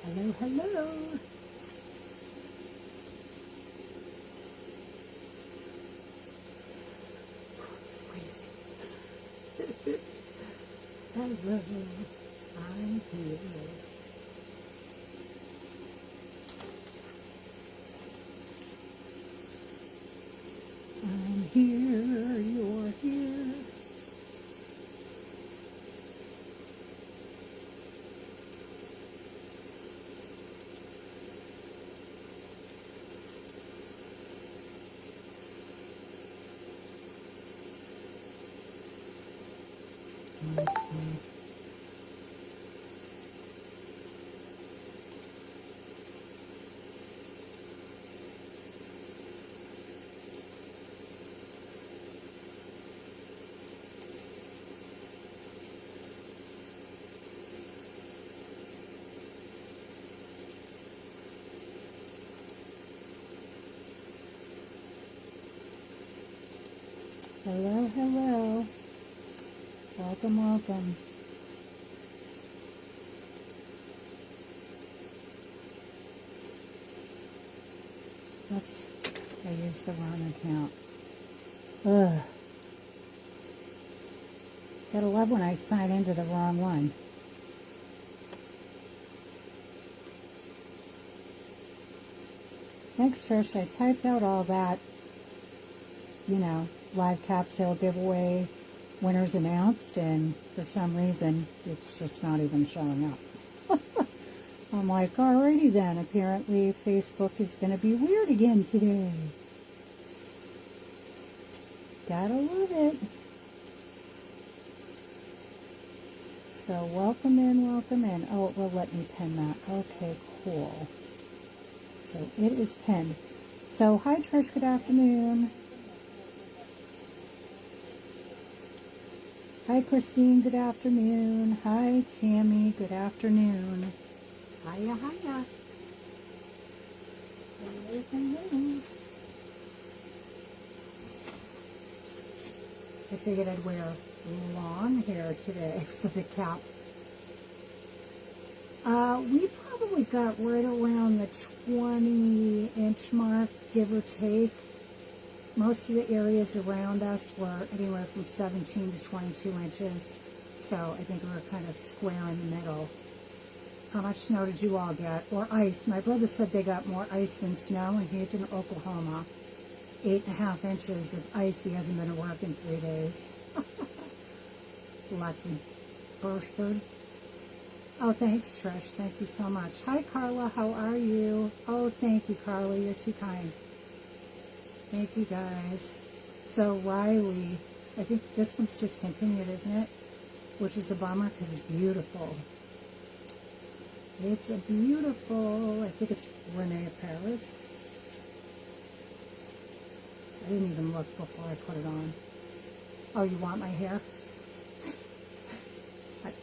Hello, hello. Freezing. Hello, I'm here. I'm here, you're here. Hello, hello. Welcome, welcome. Oops, I used the wrong account. Ugh. Gotta love when I sign into the wrong one. Thanks, Trish. I typed out all that, live capsule giveaway winners announced, and for some reason, it's just not even showing up. I'm like, alrighty then. Apparently, Facebook is going to be weird again today. Gotta love it. So, welcome in, welcome in. Oh, it will let me pin that. Okay, cool. So, it is pinned. So, hi, Trish. Good afternoon. Hi, Christine. Good afternoon. Hi, Tammy. Good afternoon. Hiya, hiya. Hello, hello. I figured I'd wear long hair today for the cap. We probably got right around the 20-inch mark, give or take. Most of the areas around us were anywhere from 17 to 22 inches. So I think we were kind of square in the middle. How much snow did you all get? Or ice? My brother said they got more ice than snow, and he's in Oklahoma. 8.5 inches of ice. He hasn't been to work in 3 days. Lucky bird. Oh, thanks, Trish. Thank you so much. Hi, Carla. How are you? Oh, thank you, Carla. You're too kind. Thank you, guys. So, Riley, I think this one's discontinued, isn't it? Which is a bummer because it's beautiful. It's a beautiful, I think it's Renee Paris. I didn't even look before I put it on. Oh, you want my hair?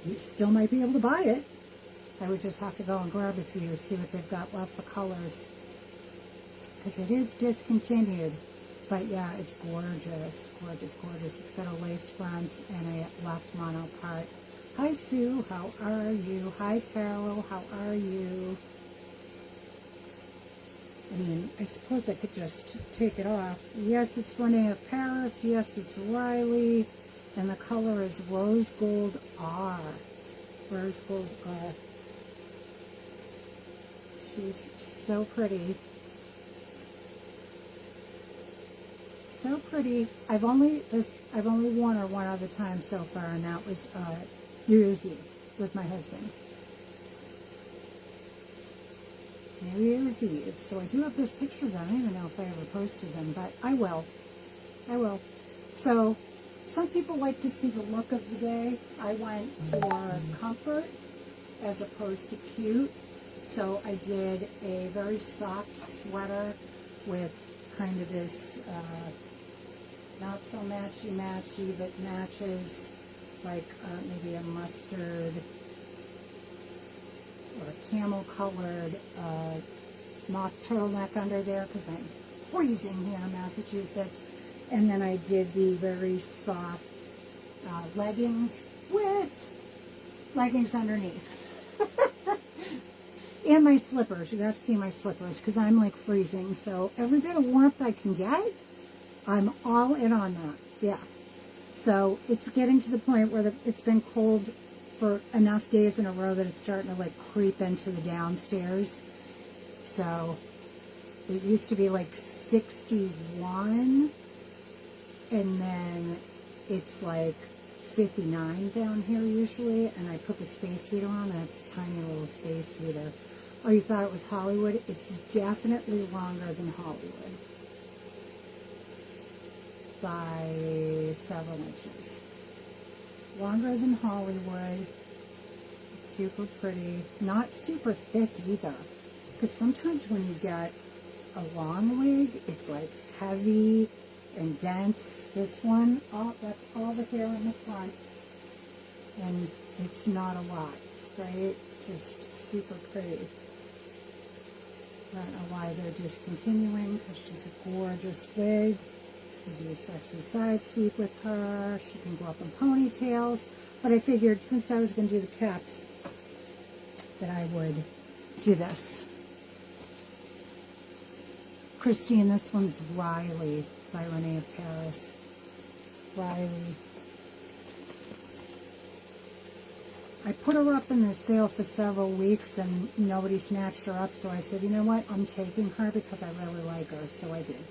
You still might be able to buy it. I would just have to go and grab a few, see what they've got left for colors. Because it is discontinued. But yeah, it's gorgeous, gorgeous, gorgeous. It's got a lace front and a left mono part. Hi, Sue. How are you? Hi, Carol. How are you? I mean, I suppose I could just take it off. Yes, it's Renee of Paris. Yes, it's Riley. And the color is Rose Gold R. Rose Gold R. She's so pretty. So pretty. I've only worn her one other time so far, and that was New Year's Eve with my husband. New Year's Eve. So I do have those pictures. I don't even know if I ever posted them, but I will. I will. So some people like to see the look of the day. I went for comfort as opposed to cute. So I did a very soft sweater with kind of this not so matchy-matchy, but matches like maybe a mustard or a camel-colored mock turtleneck under there because I'm freezing here in Massachusetts. And then I did the very soft leggings with leggings underneath. And my slippers. You got to see my slippers because I'm like freezing. So every bit of warmth I can get, I'm all in on that. Yeah. So it's getting to the point where it's been cold for enough days in a row that it's starting to like creep into the downstairs. So it used to be like 61, and then it's like 59 down here usually, and I put the space heater on, and it's a tiny little space heater. Oh, you thought it was Hollywood? It's definitely longer than Hollywood by several inches. Longer than Hollywood. It's super pretty. Not super thick either, because sometimes when you get a long wig, it's like heavy and dense. This one, oh, that's all the hair in the front, and it's not a lot, right? Just super pretty. I don't know why they're discontinuing, because she's a gorgeous wig. You do a sexy side sweep with her. She can go up in ponytails. But I figured since I was going to do the caps, that I would do this. Christine, this one's Riley by Renee of Paris. Riley. I put her up in the sale for several weeks and nobody snatched her up, so I said, you know what, I'm taking her because I really like her, so I did.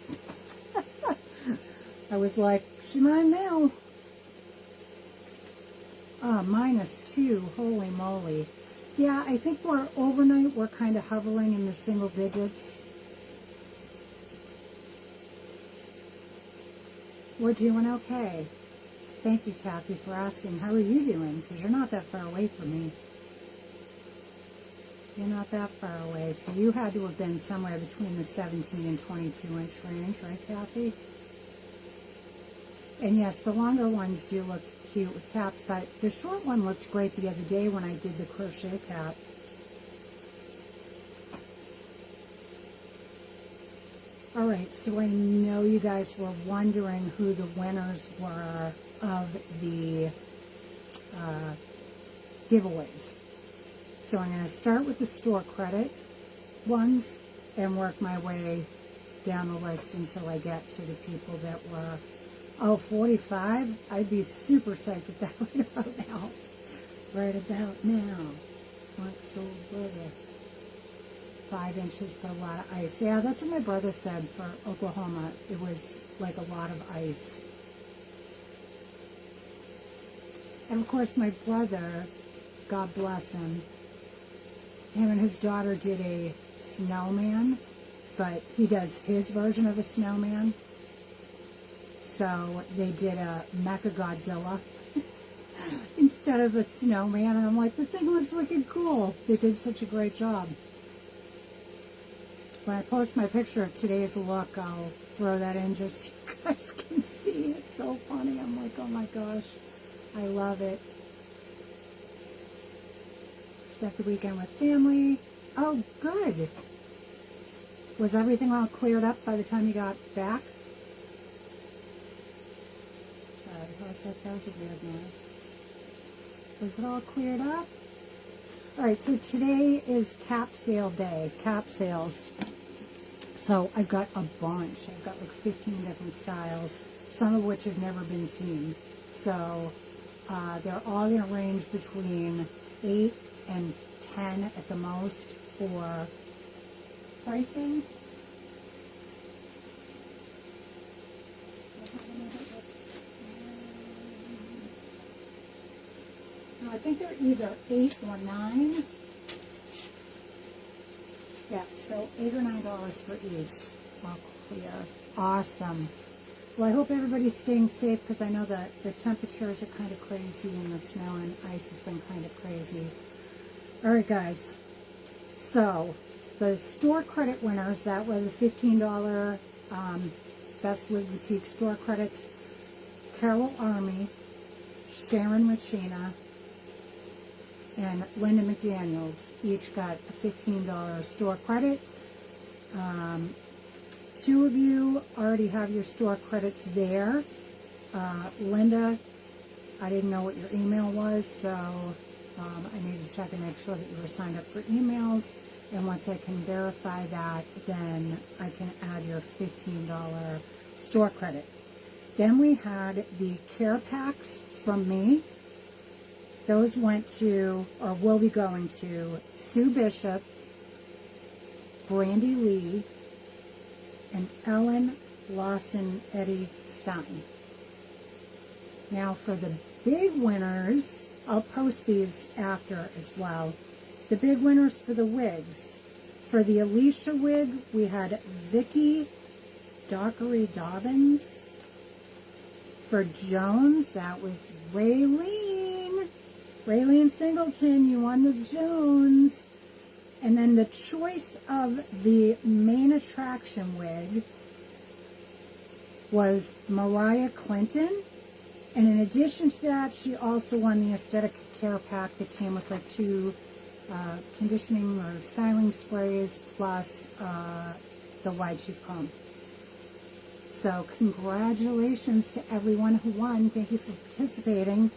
I was like, she mine now. -2, holy moly. Yeah, I think overnight we're kind of hovering in the single digits. We're doing okay. Thank you, Kathy, for asking. How are you doing? Because you're not that far away from me. You're not that far away. So you had to have been somewhere between the 17 and 22 inch range, right, Kathy? And yes, the longer ones do look cute with caps, but the short one looked great the other day when I did the crochet cap. Alright, so I know you guys were wondering who the winners were of the giveaways. So I'm going to start with the store credit ones and work my way down the list until I get to the people that were, oh, 45? I'd be super psyched with that right about now. Right about now. Mark's old brother. 5 inches, but a lot of ice. Yeah, that's what my brother said for Oklahoma. It was like a lot of ice. And of course my brother, God bless him and his daughter did a snowman, but he does his version of a snowman. So they did a Mechagodzilla instead of a snowman, and I'm like, the thing looks wicked cool. They did such a great job. When I post my picture of today's look, I'll throw that in just so you guys can see. It's so funny. I'm like, oh my gosh, I love it. Spent the weekend with family. Oh, good. Was everything all cleared up by the time you got back? Sorry, that was a weird noise. Was it all cleared up? Alright, so today is cap sale day. Cap sales. So I've got a bunch. I've got like 15 different styles, some of which have never been seen. So they're all going to range between 8 and 10 at the most for pricing. No, I think they're either 8 or 9. Yeah, so $8 or $9 for each. All clear. Awesome. Well, I hope everybody's staying safe because I know that the temperatures are kind of crazy and the snow and ice has been kind of crazy. All right, guys. So the store credit winners, that were the $15 Best Wig Boutique store credits, Carol Army, Sharon Machina, and Linda McDaniels each got a $15 store credit. 2 of you already have your store credits there. Linda, I didn't know what your email was, so I need to check and make sure that you were signed up for emails. And once I can verify that, then I can add your $15 store credit. Then we had the care packs from me. Those went to, or will be going to, Sue Bishop, Brandy Lee, and Ellen Lawson Eddie Stein. Now for the big winners, I'll post these after as well. The big winners for the wigs. For the Alicia wig, we had Vicky Dockery Dobbins. For Jones, that was Raylene. Raylene Singleton, you won the Jones. And then the choice of the main attraction wig was Mariah Clinton. And in addition to that, she also won the aesthetic care pack that came with like 2 conditioning or styling sprays plus the wide tooth comb. So congratulations to everyone who won. Thank you for participating.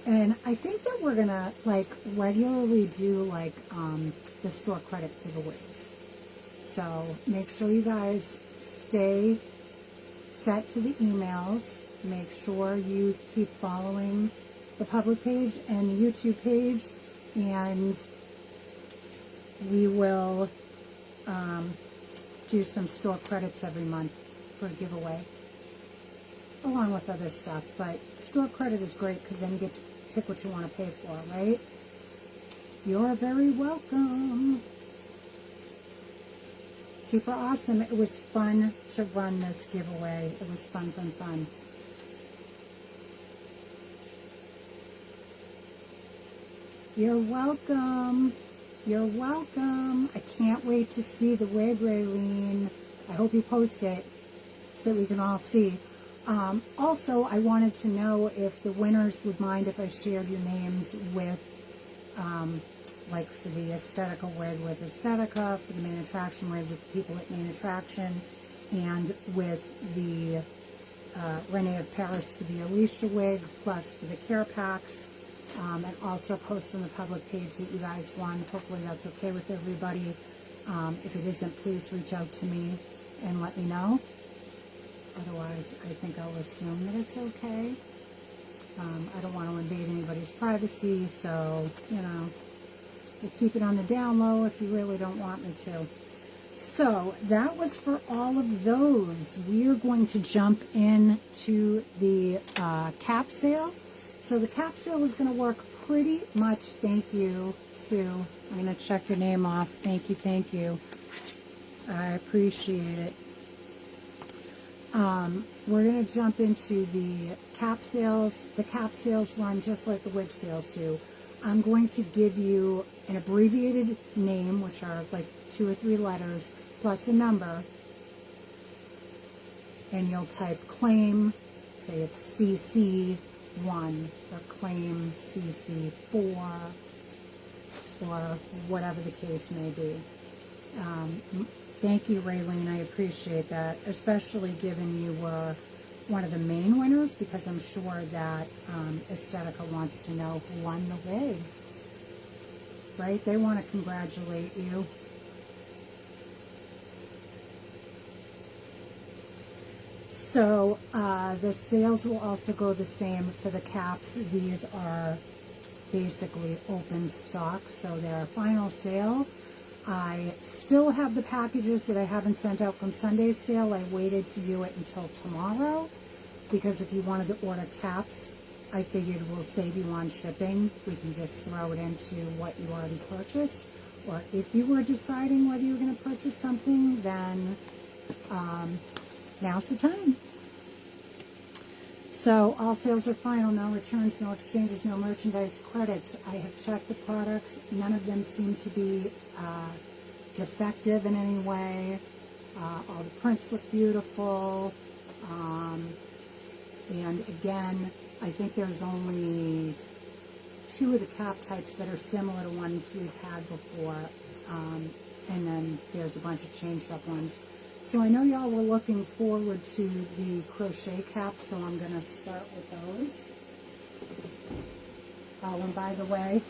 And I think that we're gonna like regularly do like the store credit giveaways. So make sure you guys stay set to the emails. Make sure you keep following the public page and the YouTube page, and we will do some store credits every month for a giveaway, along with other stuff. But store credit is great because then you get to pick what you want to pay for, right? You're very welcome. Super awesome. It was fun to run this giveaway. It was fun, fun, fun. You're welcome. You're welcome. I can't wait to see the wig, Raylene. I hope you post it so that we can all see. Also, I wanted to know if the winners would mind if I shared your names with, like for the Aesthetica wig with Aesthetica, for the main attraction wig with the people at main attraction, and with the Renee of Paris for the Alicia wig, plus for the care packs. And also post on the public page that you guys won. Hopefully that's okay with everybody. If it isn't, please reach out to me and let me know. Otherwise, I think I'll assume that it's okay. I don't want to invade anybody's privacy, so, you know, we'll keep it on the down low if you really don't want me to. So that was for all of those. We are going to jump into the cap sale. So the cap sale is going to work pretty much. Thank you, Sue. I'm going to check your name off. Thank you, thank you. I appreciate it. We're going to jump into the cap sales. The cap sales run just like the wig sales do. I'm going to give you an abbreviated name, which are like 2 or 3 letters, plus a number. And you'll type claim, say it's CC1, or claim CC4, or whatever the case may be. Thank you, Raylene. I appreciate that, especially given you were one of the main winners, because I'm sure that Aesthetica wants to know who won the wig, right? They want to congratulate you. So the sales will also go the same for the caps. These are basically open stock, so they're a final sale. I still have the packages that I haven't sent out from Sunday's sale. I waited to do it until tomorrow because if you wanted to order caps, I figured we'll save you on shipping. We can just throw it into what you already purchased. Or if you were deciding whether you were going to purchase something, then now's the time. So all sales are final, no returns, no exchanges, no merchandise credits. I have checked the products. None of them seem to be defective in any way. All the prints look beautiful. And again, I think there's only 2 of the cap types that are similar to ones we've had before. And then there's a bunch of changed up ones. So I know y'all were looking forward to the crochet caps, so I'm going to start with those. Oh, and by the way,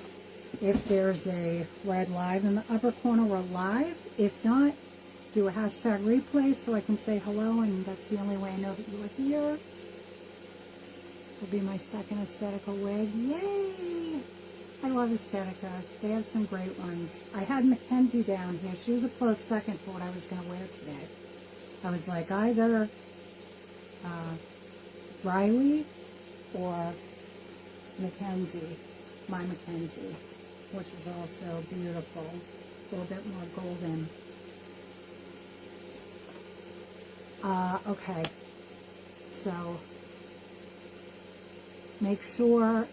if there's a red live in the upper corner, we're live. If not, do a hashtag replay so I can say hello, and that's the only way I know that you are here. Will be my second Aesthetica wig. Yay! I love Aesthetica. They have some great ones. I had Mackenzie down here. She was a close second for what I was going to wear today. I was like either Riley or Mackenzie, my Mackenzie, which is also beautiful. A little bit more golden. Okay, so make sure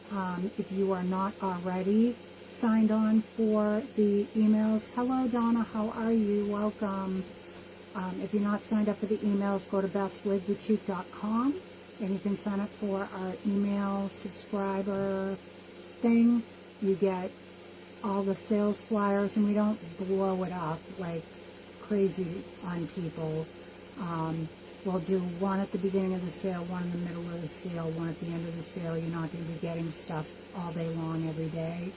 if you are not already signed on for the emails. Hello, Donna. How are you? Welcome. If you're not signed up for the emails, go to bestwigboutique.com and you can sign up for our email subscriber thing. You get all the sales flyers, and we don't blow it up like crazy on people. We'll do one at the beginning of the sale, one in the middle of the sale, one at the end of the sale. You're not going to be getting stuff all day long every day.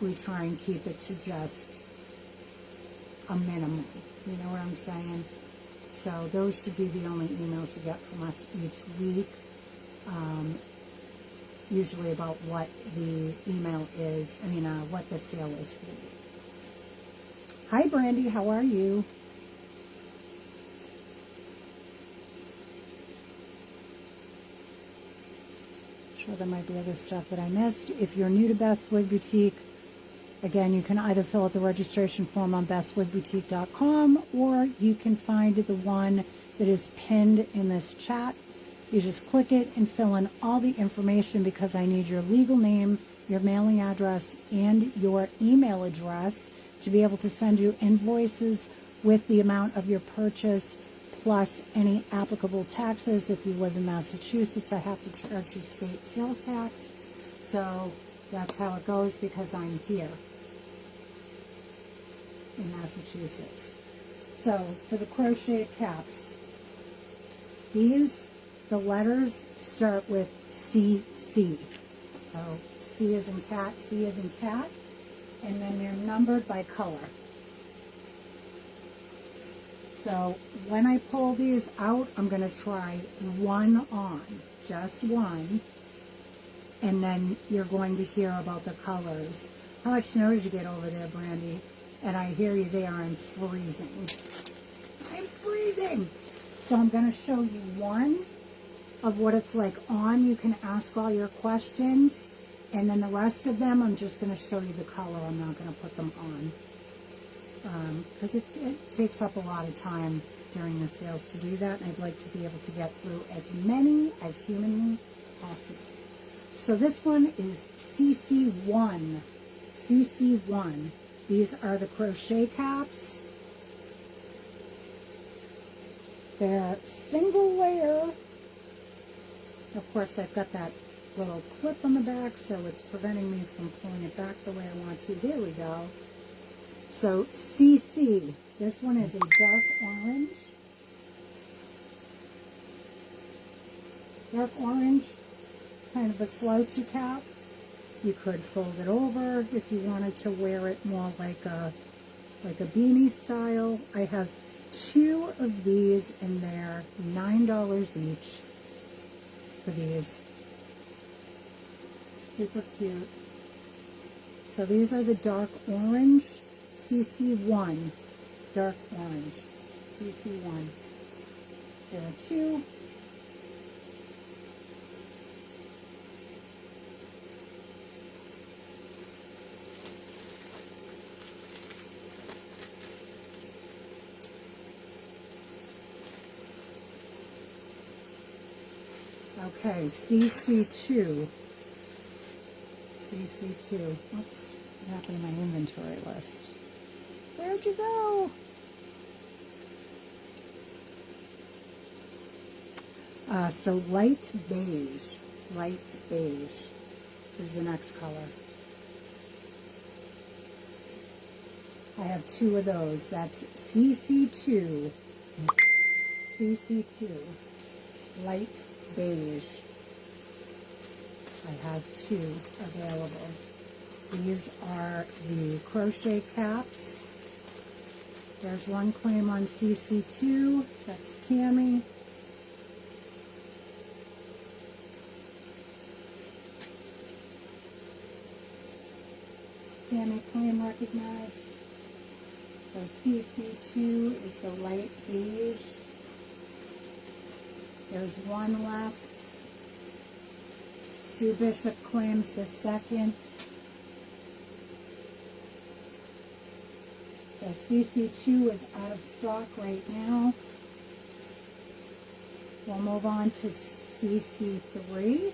We try and keep it to just a minimum. You know what I'm saying? So those should be the only emails you get from us each week. Usually about what the email is, what the sale is for you. Hi, Brandy. How are you? Sure, there might be other stuff that I missed. If you're new to Best Wig Boutique, again, you can either fill out the registration form on bestwigboutique.com or you can find the one that is pinned in this chat. You just click it and fill in all the information because I need your legal name, your mailing address, and your email address to be able to send you invoices with the amount of your purchase plus any applicable taxes. If you live in Massachusetts, I have to charge you state sales tax. So that's how it goes because I'm here in Massachusetts. So for the crochet caps, the letters start with CC. So C as in cat, C as in cat, and then they're numbered by color. So when I pull these out, I'm going to try one on, just one, and then you're going to hear about the colors. How much snow did you get over there, Brandy? And I hear you there, I'm freezing. I'm freezing! So I'm going to show you one of what it's like on. You can ask all your questions, and then the rest of them, I'm just going to show you the color. I'm not going to put them on. Because it takes up a lot of time during the sales to do that, and I'd like to be able to get through as many as humanly possible. So this one is CC1. CC1. These are the crochet caps. They're single layer. Of course, I've got that little clip on the back, so it's preventing me from pulling it back the way I want to. There we go. So CC, this one is a dark orange. Dark orange, kind of a slouchy cap. You could fold it over if you wanted to wear it more like a beanie style. I have 2 of these and they're $9 each for these. Super cute. So these are the dark orange. CC1, dark orange, CC1. There are 2. Okay, CC2. CC2. What's happened to my inventory list? Where'd you go? So light beige is the next color. I have 2 of those. That's CC2, CC2, light beige. I have 2 available. These are the crochet caps. There's one claim on CC2. That's Tammy. Tammy claim recognized. So CC2 is the light beige. There's one left. Sue Bishop claims the second. So CC2 is out of stock right now. We'll move on to CC3.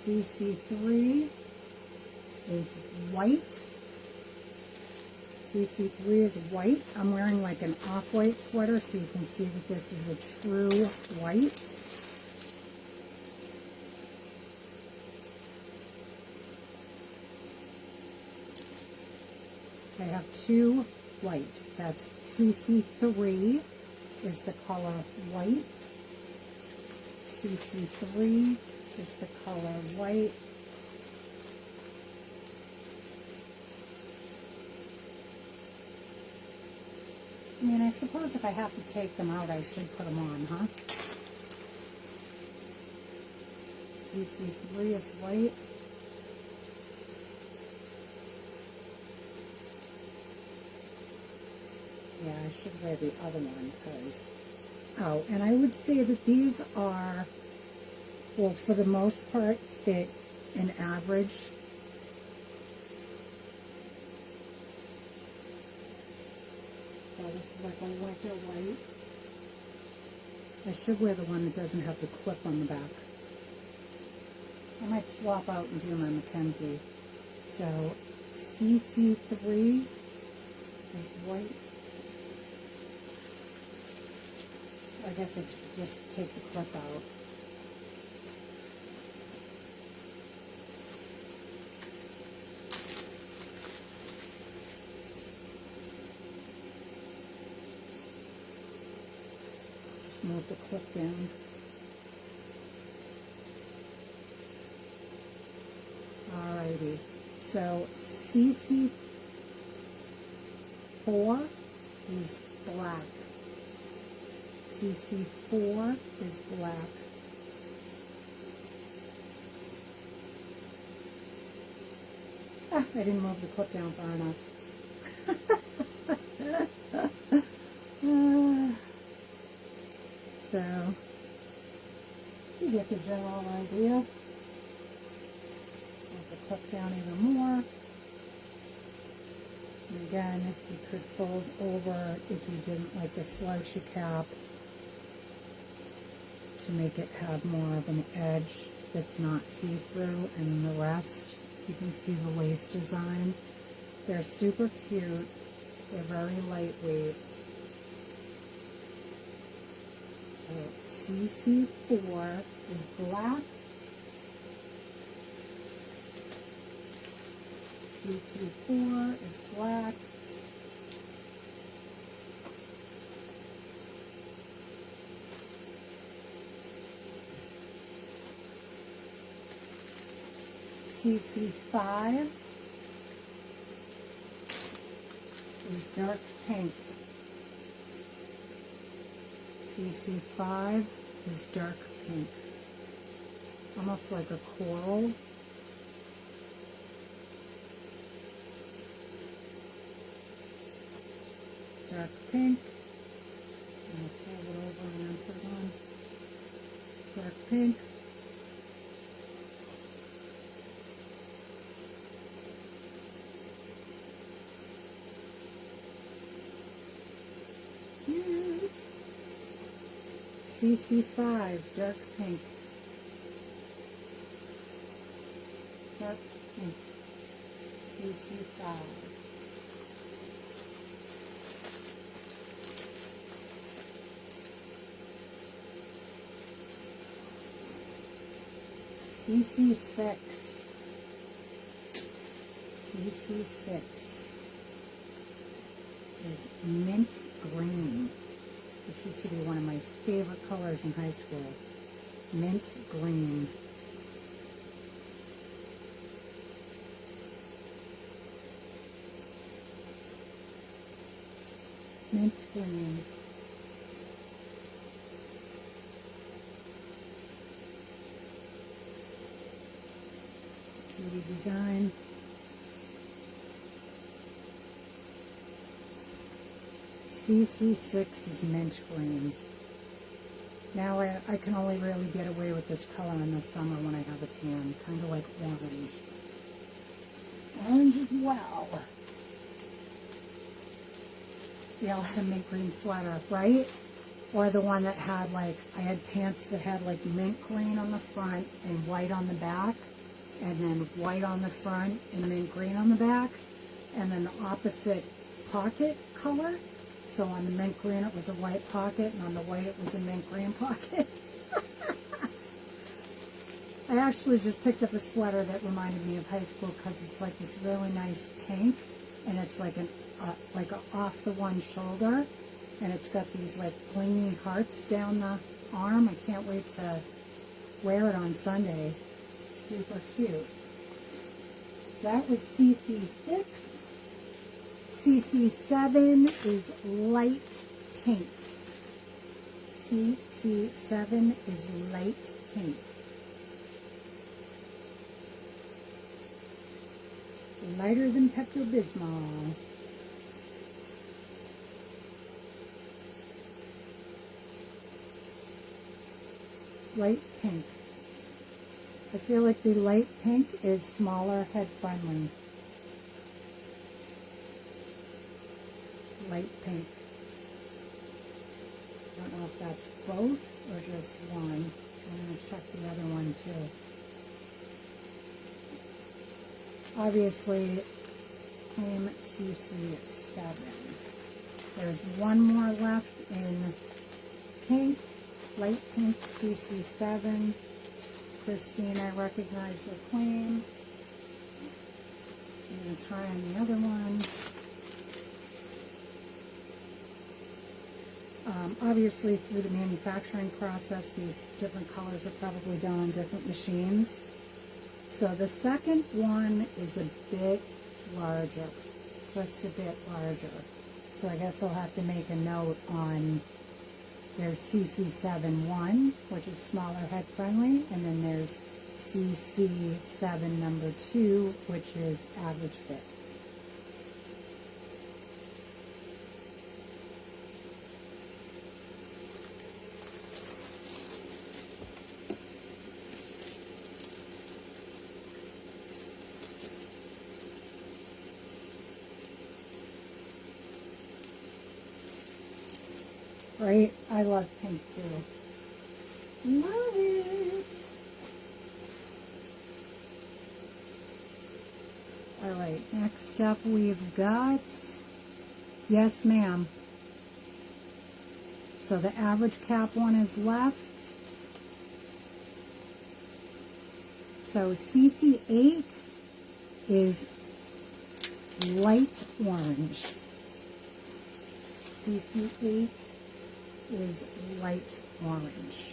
CC3 is white. CC3 is white. I'm wearing like an off-white sweater so you can see that this is a true white. I have 2 white. That's CC3 is the color white. CC3 is the color white. I mean, I suppose if I have to take them out, I should put them on, huh? CC3 is white. Yeah, I should wear the other one because... Oh, and I would say that these are, well, for the most part, fit an average. So this is like a winter white. I should wear the one that doesn't have the clip on the back. I might swap out and do my Mackenzie. So CC3 is white. I guess I should just take the clip out. Just move the clip down. Alrighty. So CC4 is black. CC4 is black. Ah, I didn't move the clip down far enough. So, you get the general idea. Move the clip down even more. And again, you could fold over if you didn't like the slouchy cap to make it have more of an edge that's not see-through, and the rest, you can see the lace design. They're super cute. They're very lightweight. So CC4 is black. CC4 is black. CC5 is dark pink. CC5 is dark pink. Almost like a coral. Dark pink. I'll fold it over and then put it on. Dark pink. Cute. CC5, dark pink. Dark pink. CC5. CC6. CC6 is mint green. This used to be one of my favorite colors in high school. Mint green. Mint green. Cutie design. CC6 is mint green. Now I can only really get away with this color in the summer when I have a tan, kind of like orange. Orange as well. Yeah, I had a mint green sweater, right? Or the one that had like, I had pants that had like mint green on the front and white on the back, and then white on the front and mint green on the back, and then the opposite pocket color. So on the mint green it was a white pocket, and on the white it was a mint green pocket. I actually just picked up a sweater that reminded me of high school because it's like this really nice pink, and it's like an off the one shoulder, and it's got these like blingy hearts down the arm. I can't wait to wear it on Sunday. Super cute. So that was CC6. CC7 is light pink. CC7 is light pink. Lighter than Pepto-Bismol. Light pink. I feel like the light pink is smaller, head friendly. Light pink. I don't know if that's both or just one, so I'm going to check the other one too. Obviously, claim CC7. There's one more left in pink, light pink CC7. Christine, I recognize your claim. I'm going to try on the other one. Obviously, through the manufacturing process, these different colors are probably done on different machines. So the second one is a bit larger, just a bit larger. So I guess I'll have to make a note on there's CC7-1, which is smaller, head friendly, and then there's CC7 number 2, which is average fit. Right? I love pink too. Love it. All right, next up we've got, yes ma'am. So the average cap one is left. So CC8 is light orange. CC8 is light orange.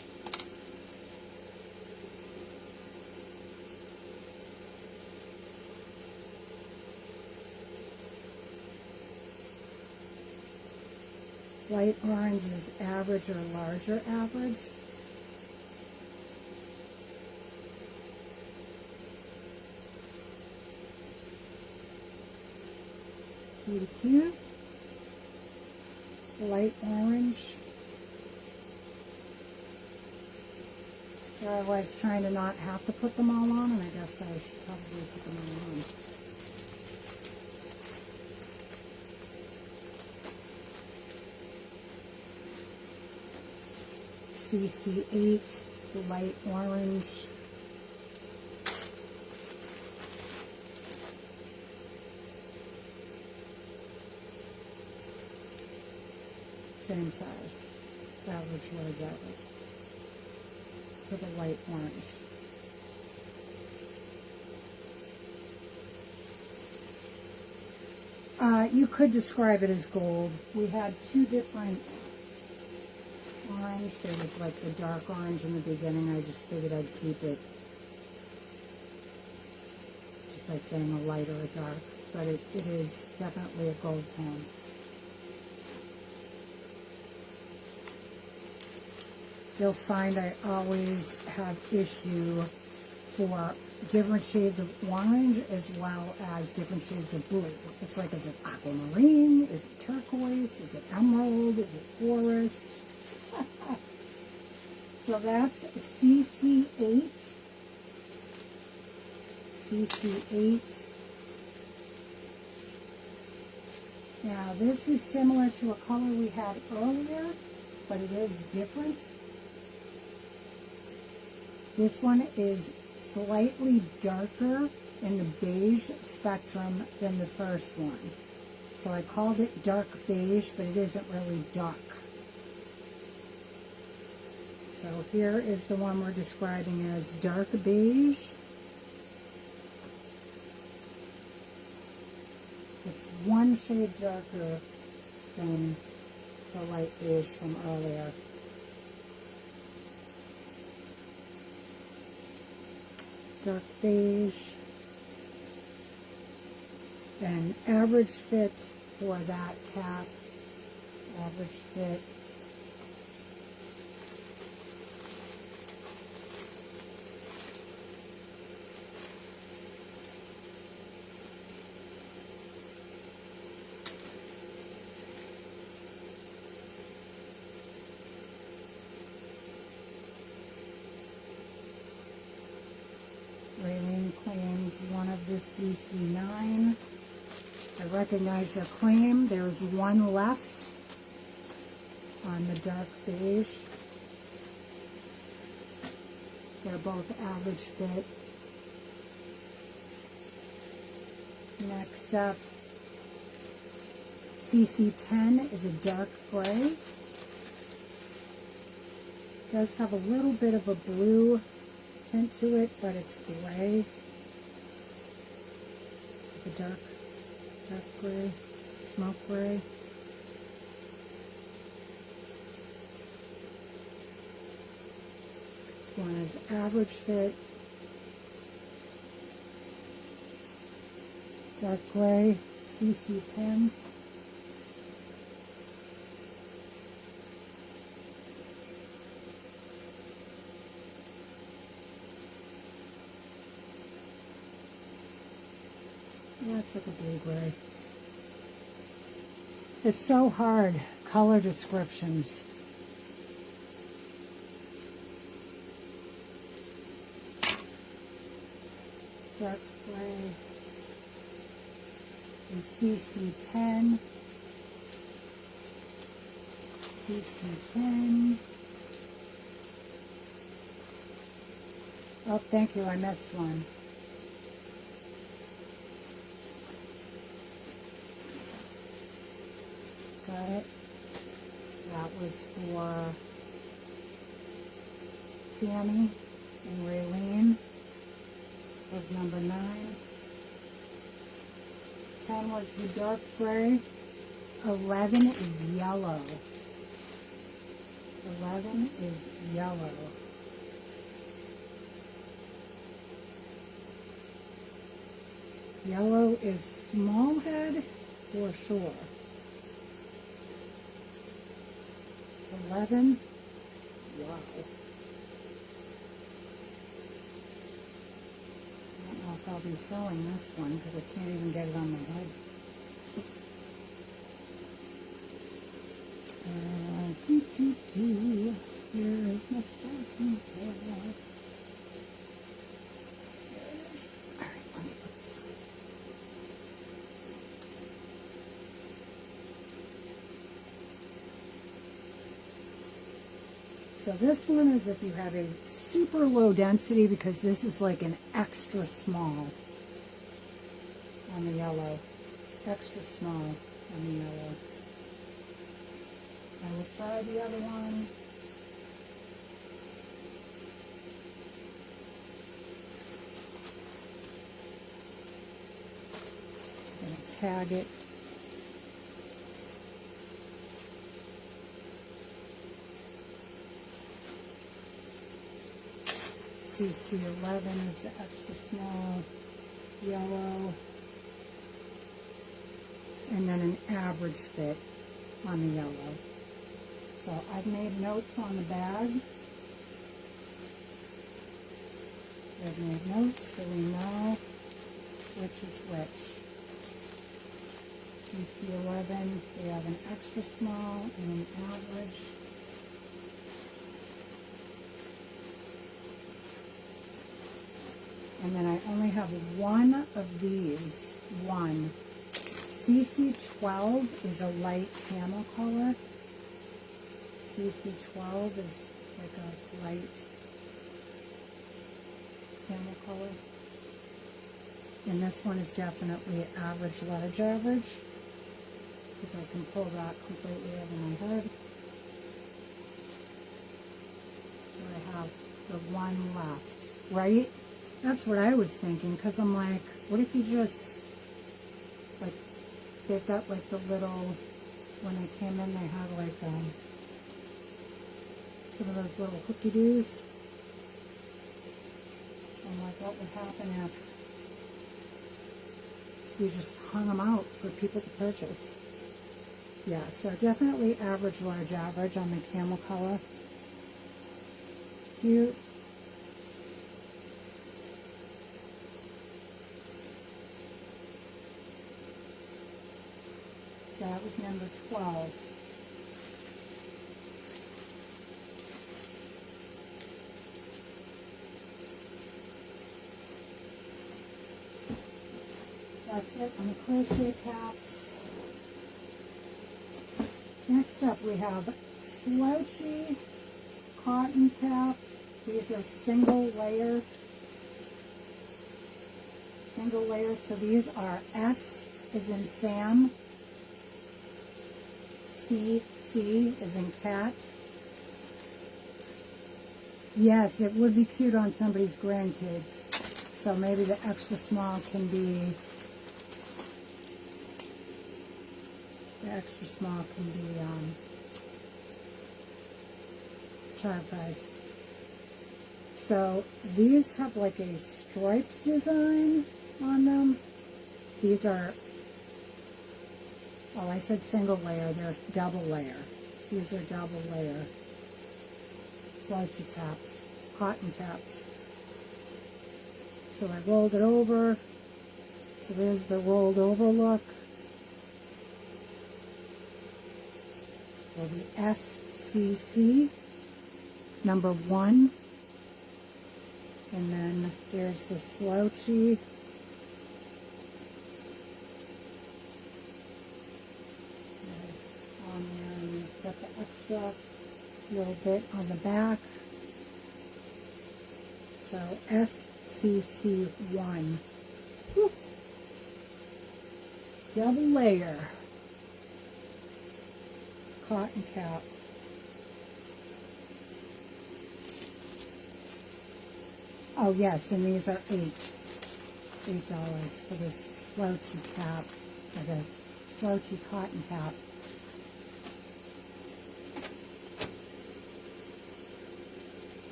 Light orange is average or larger average. Cutie cute. Light orange. I was trying to not have to put them all on, and I guess I should probably put them all on. CC8, light orange. Same size, average, large average, for the light orange. You could describe it as gold. We had two different orange. There was like the dark orange in the beginning. I just figured I'd keep it just by saying a light or a dark. But it is definitely a gold tone. You'll find I always have issue for different shades of orange as well as different shades of blue. It's like, is it aquamarine? Is it turquoise? Is it emerald? Is it forest? So that's CC8. CC8. Now this is similar to a color we had earlier, but it is different. This one is slightly darker in the beige spectrum than the first one. So I called it dark beige, but it isn't really dark. So here is the one we're describing as dark beige. It's one shade darker than the light beige from earlier. Dark beige. And average fit for that cap. Average fit. Raylene claims one of the CC9. I recognize your claim. There's one left on the dark beige. They're both average fit. Next up, CC10 is a dark gray. Does have a little bit of a blue tint to it, but it's gray. The dark gray, smoke gray. This one is average fit. Dark gray, CC10. Yeah, it's like a blue-gray. It's so hard, color descriptions. Dark gray is CC10. CC10. Oh, thank you, I missed one. Got it. That was for Tammy and Raylene of number 9. 10 was the dark gray. 11 is yellow. 11 is yellow. Yellow is small head for sure. 11. Wow. I don't know if I'll be selling this one because I can't even get it on my head. Here is my stocking cap. There it is. All right, let me put this on. So this one is if you have a super low density, because this is like an extra small on the yellow. Extra small on the yellow. I will try the other one. I'm going to tag it. CC11 is the extra small yellow. And then an average fit on the yellow. So I've made notes on the bags. I've made notes so we know which is which. CC11, we have an extra small and an average. And then I only have one of these, one. CC12 is a light camel color. CC12 is like a light camel color. And this one is definitely average, large average. Because I can pull that completely over my head. So I have the one left, right? That's what I was thinking, because I'm like, what if you just, like, they've got like the little, when they came in, they had like some of those little hooky-doos. I'm like, what would happen if you just hung them out for people to purchase? Yeah, so definitely average, large, average on the camel color. Cute. So that was number 12. That's it on the crochet caps. Next up we have slouchy cotton caps. These are single layer. So these are S as in Sam, C as in cat. Yes, it would be cute on somebody's grandkids. So maybe the extra small can be, child size. So these have like a striped design on them. These are, oh, I said single layer, they're double layer. These are double layer slouchy caps, cotton caps. So I rolled it over. So there's the rolled over look. For the SCC number 1. And then there's the slouchy. It's on there, and it's got the extra little bit on the back. So SCC1. Whew. Double layer cotton cap. Oh yes, and these are $8 for this slouchy cap, or this slouchy cotton cap.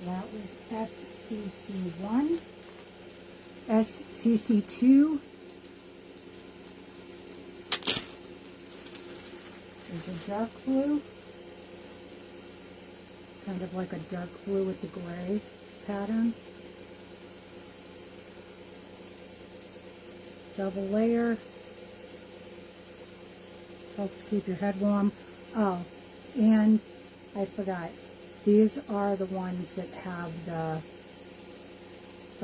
That was SCC1. SCC2 is a dark blue, kind of like a dark blue with the gray pattern. Double layer, helps keep your head warm. Oh, and I forgot. These are the ones that have the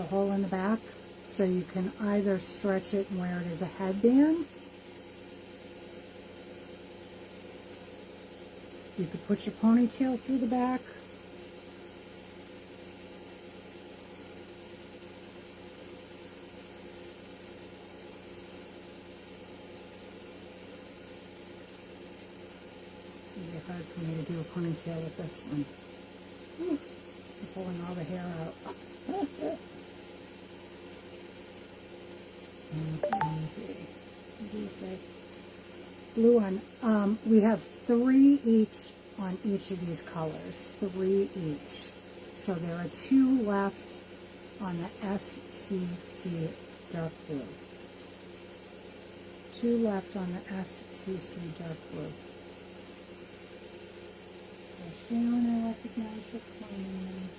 hole in the back, so you can either stretch it and wear it as a headband. You could put your ponytail through the back. be hard for me to do a ponytail with this one. Ooh, I'm pulling all the hair out. Let's see. Blue one. We have 3 each on each of these colors. 3 each. So there are 2 left on the SCC dark blue. 2 left on the SCC dark blue. So Sharon, I recognize your claim.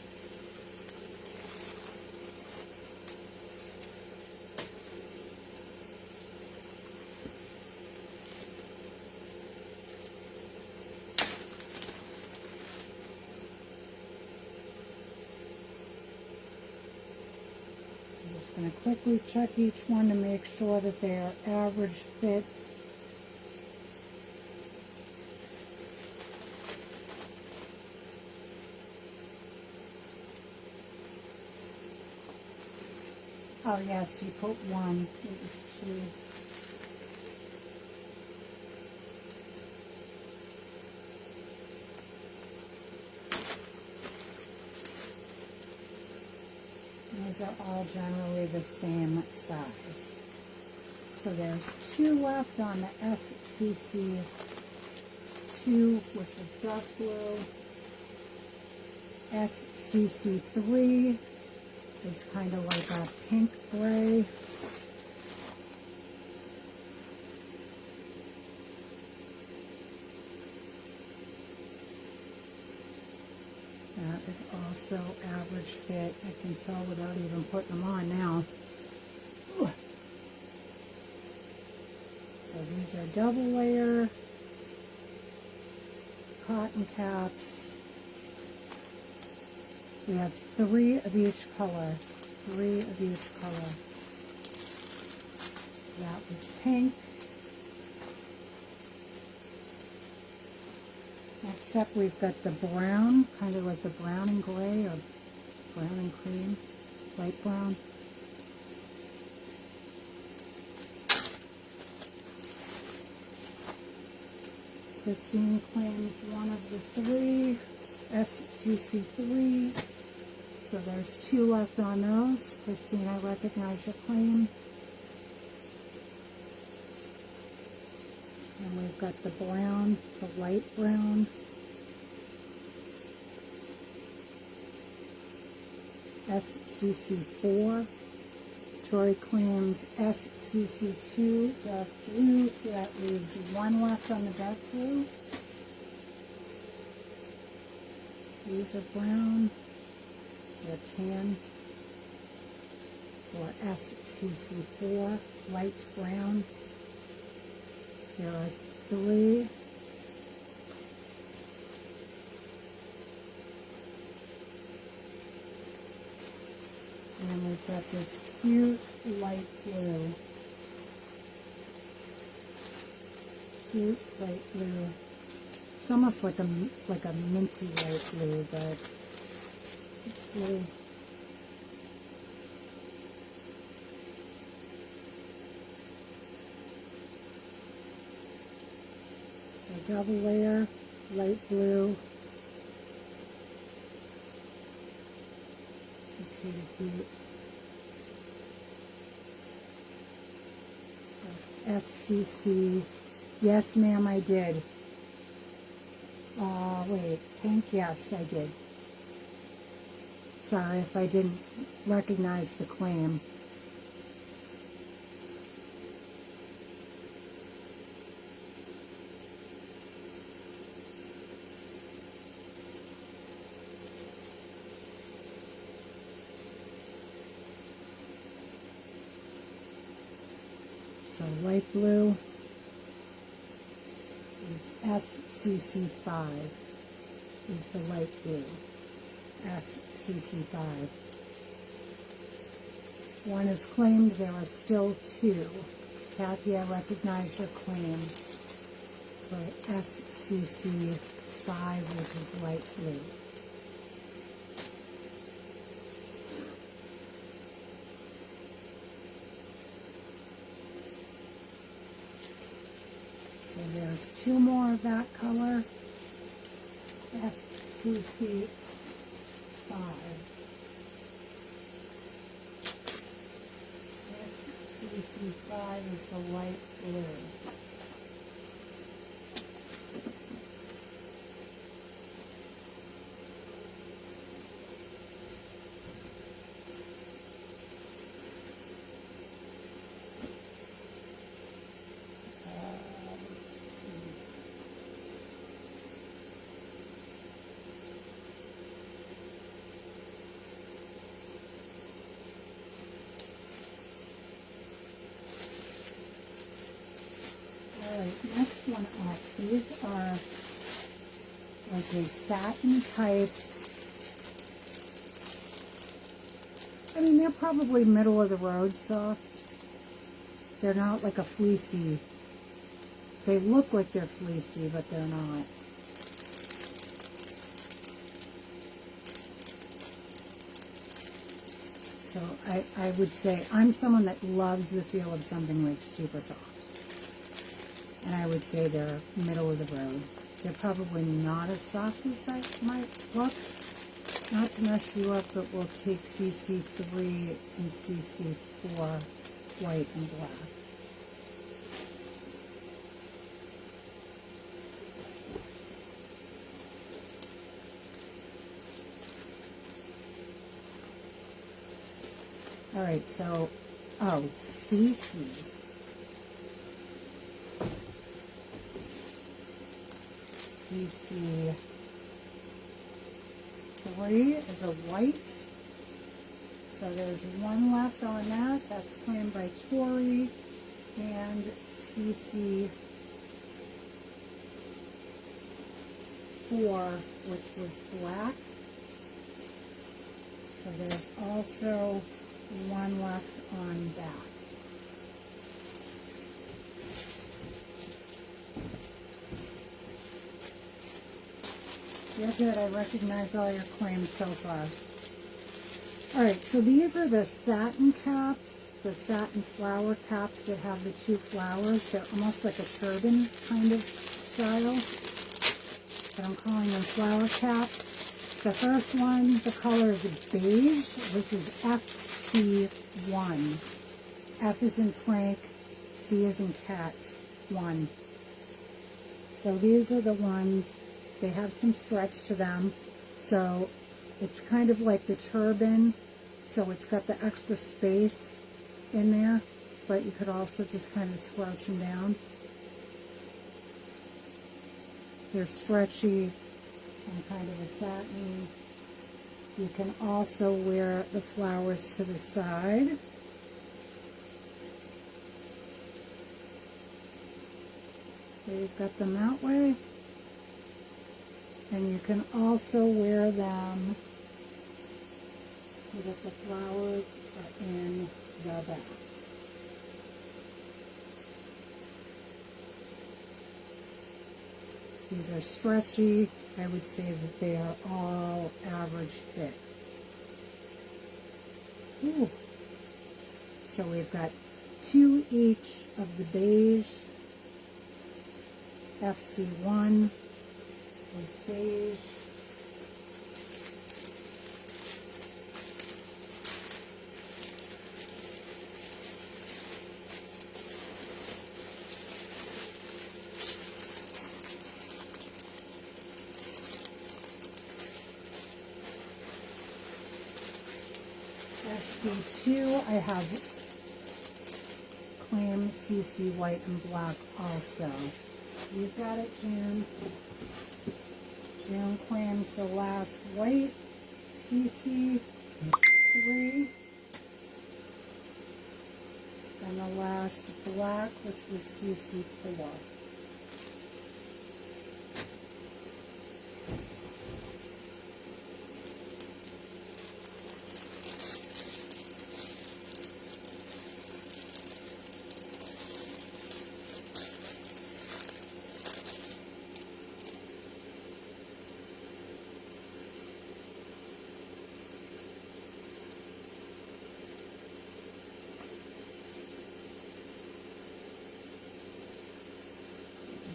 I'm going to quickly check each one to make sure that they are average fit. Oh yes, you put 1. It was 2. These are all generally the same size. So there's 2 left on the SCC 2, which is dark blue. SCC 3 is kind of like a pink gray. That is also average fit. I can tell without even putting them on now. Ooh. So these are double layer cotton caps. We have 3 of each color. 3 of each color. So that was pink. Next up, we've got the brown, kind of like the brown and gray or brown and cream, light brown. Christine claims one of the 3, SCC 3. So there's 2 left on those. Christine, I recognize your claim. And we've got the brown, it's a light brown. SCC 4. Tori claims SCC 2, dark blue, so that leaves 1 left on the dark blue. So these are brown, they're tan. For SCC 4, light brown. There are 3. And we've got this cute light blue. Cute light blue. It's almost like a minty light blue, but it's blue. So double layer, light blue. So cute. So SCC. Yes, ma'am, I did. Wait, pink, yes, I did. Sorry if I didn't recognize the claim. So light blue is SCC 5, is the light blue. SCC 5. One is claimed, there are still 2. Kathy, I recognize your claim for SCC 5, which is light blue. So there's 2 more of that color. SCC 5. SCC 5 is the light blue. Let's see. Alright, next one up. These are like a satin type. I mean, they're probably middle of the road soft. They're not like a fleecy. They look like they're fleecy, but they're not. So I would say I'm someone that loves the feel of something like super soft. And I would say they're middle of the road. They're probably not as soft as that might look. Not to mess you up, but we'll take CC3 and CC4 white and black. All right, so, oh, CC. CC3 is a white. So there's one left on that. That's claimed by Tori. And CC4, which was black. So there's also one left on that. You're good. I recognize all your claims so far. Alright, so these are the satin caps, the satin flower caps that have the two flowers. They're almost like a turban kind of style. But I'm calling them flower cap. The first one, the color is beige. This is FC1. F is in Frank, C is in cat, 1. So these are the ones, they have some stretch to them. So it's kind of like the turban. So it's got the extra space in there, but you could also just kind of squelch them down. They're stretchy and kind of a satiny. You can also wear the flowers to the side. So you've got them that way. And you can also wear them so that the flowers are in the back. These are stretchy. I would say that they are all average fit. Ooh. So we've got 2 each of the beige. FC1 is beige. FC2, I have claim CC white and black also. You got it, June. June claims the last white, CC3, and the last black, which was CC4.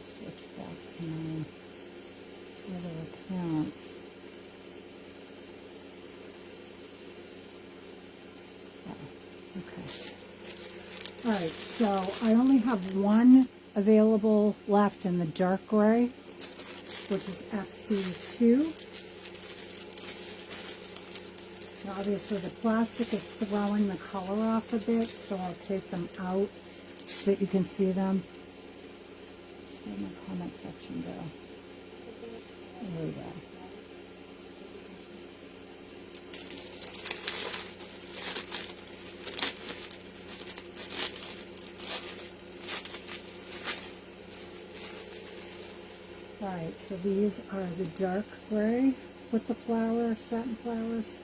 Switch back to my other account. All right, so I only have one available left in the dark gray, which is FC2. Now, obviously the plastic is throwing the color off a bit, so I'll take them out so that you can see them. Where'd my comment section go? There we go. Alright, so these are the dark gray with the flower, satin flowers.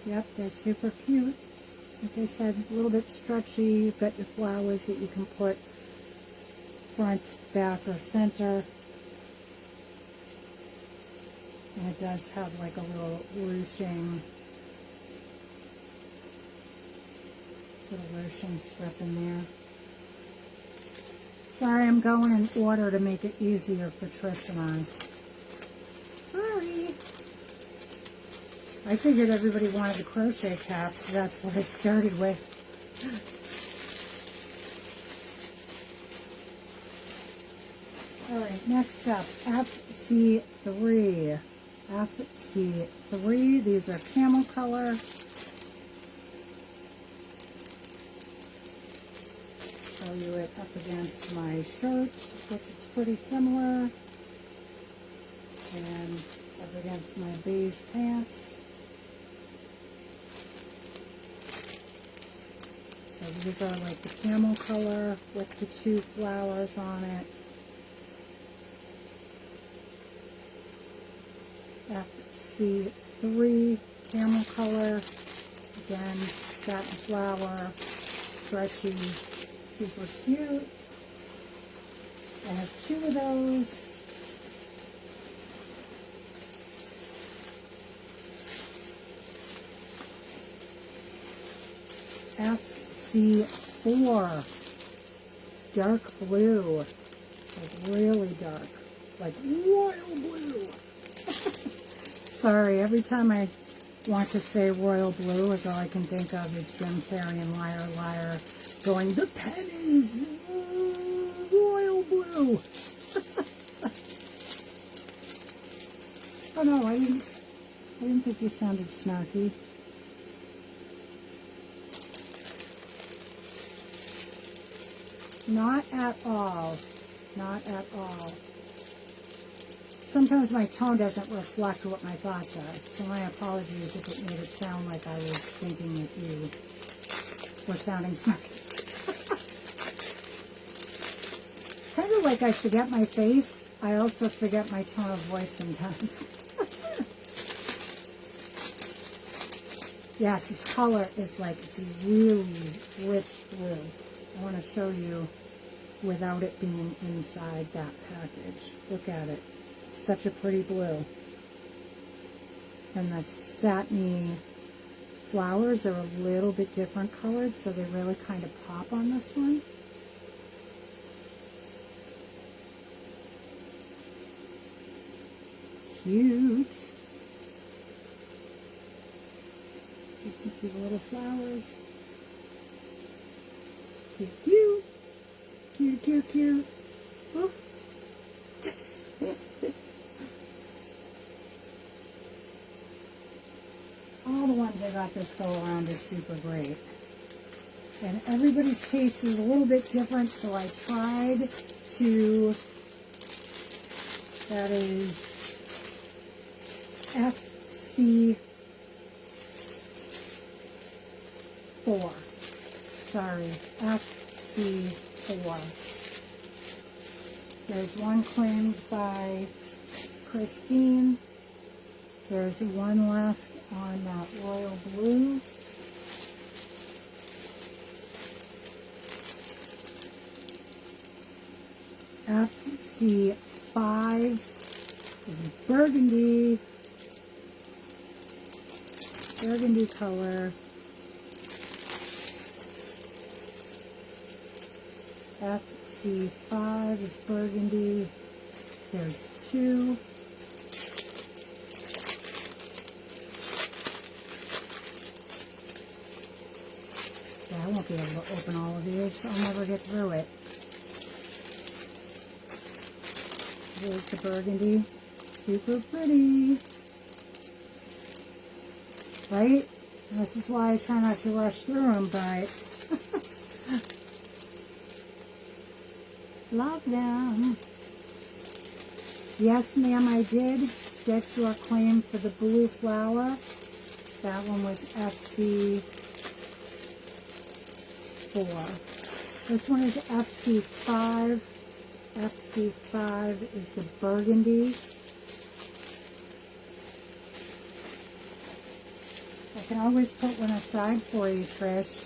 Yep, they're super cute. Like I said, a little bit stretchy. You've got your flowers that you can put front, back, or center. And it does have like a little ruching strip in there. Sorry, I'm going in order to make it easier for Trish and I. Sorry. I figured everybody wanted the crochet caps, so that's what I started with. Alright, next up, FC3. FC3, these are camel color. Show you it up against my shirt, which is pretty similar. And up against my beige pants. So these are like the camel color with the two flowers on it. FC3 camel color. Again, satin flower, stretchy, super cute. I have two of those. FC4, dark blue, like really dark, like royal blue. Sorry, every time I want to say royal blue is all I can think of is Jim Carrey and Liar Liar going, the pen is royal blue. Oh no, I didn't think you sounded snarky. Not at all. Not at all. Sometimes my tone doesn't reflect what my thoughts are, so my apologies if it made it sound like I was thinking that you were sounding snarky. Kind of like I forget my face, I also forget my tone of voice sometimes. Yes, this color is like, it's a really rich blue. I want to show you without it being inside that package. Look at it. It's such a pretty blue. And the satiny flowers are a little bit different colored, so they really kind of pop on this one. Cute. You can see the little flowers. Cute, cute. Cute, cute, cute. Oh. All the ones I got this go around are super great. And everybody's taste is a little bit different, so I tried to, that is FC4. Sorry, FC4. There's one claimed by Christine. There's one left on that royal blue. FC5 is burgundy. Burgundy color. FC5 is burgundy. There's 2. Yeah, I won't be able to open all of these. I'll never get through it. Here's the burgundy. Super pretty. Right? And this is why I try not to rush through them, but love them. Yes, ma'am, I did get your claim for the blue flower. That one was FC4. This one is FC5. FC5 is the burgundy. I can always put one aside for you, Trish.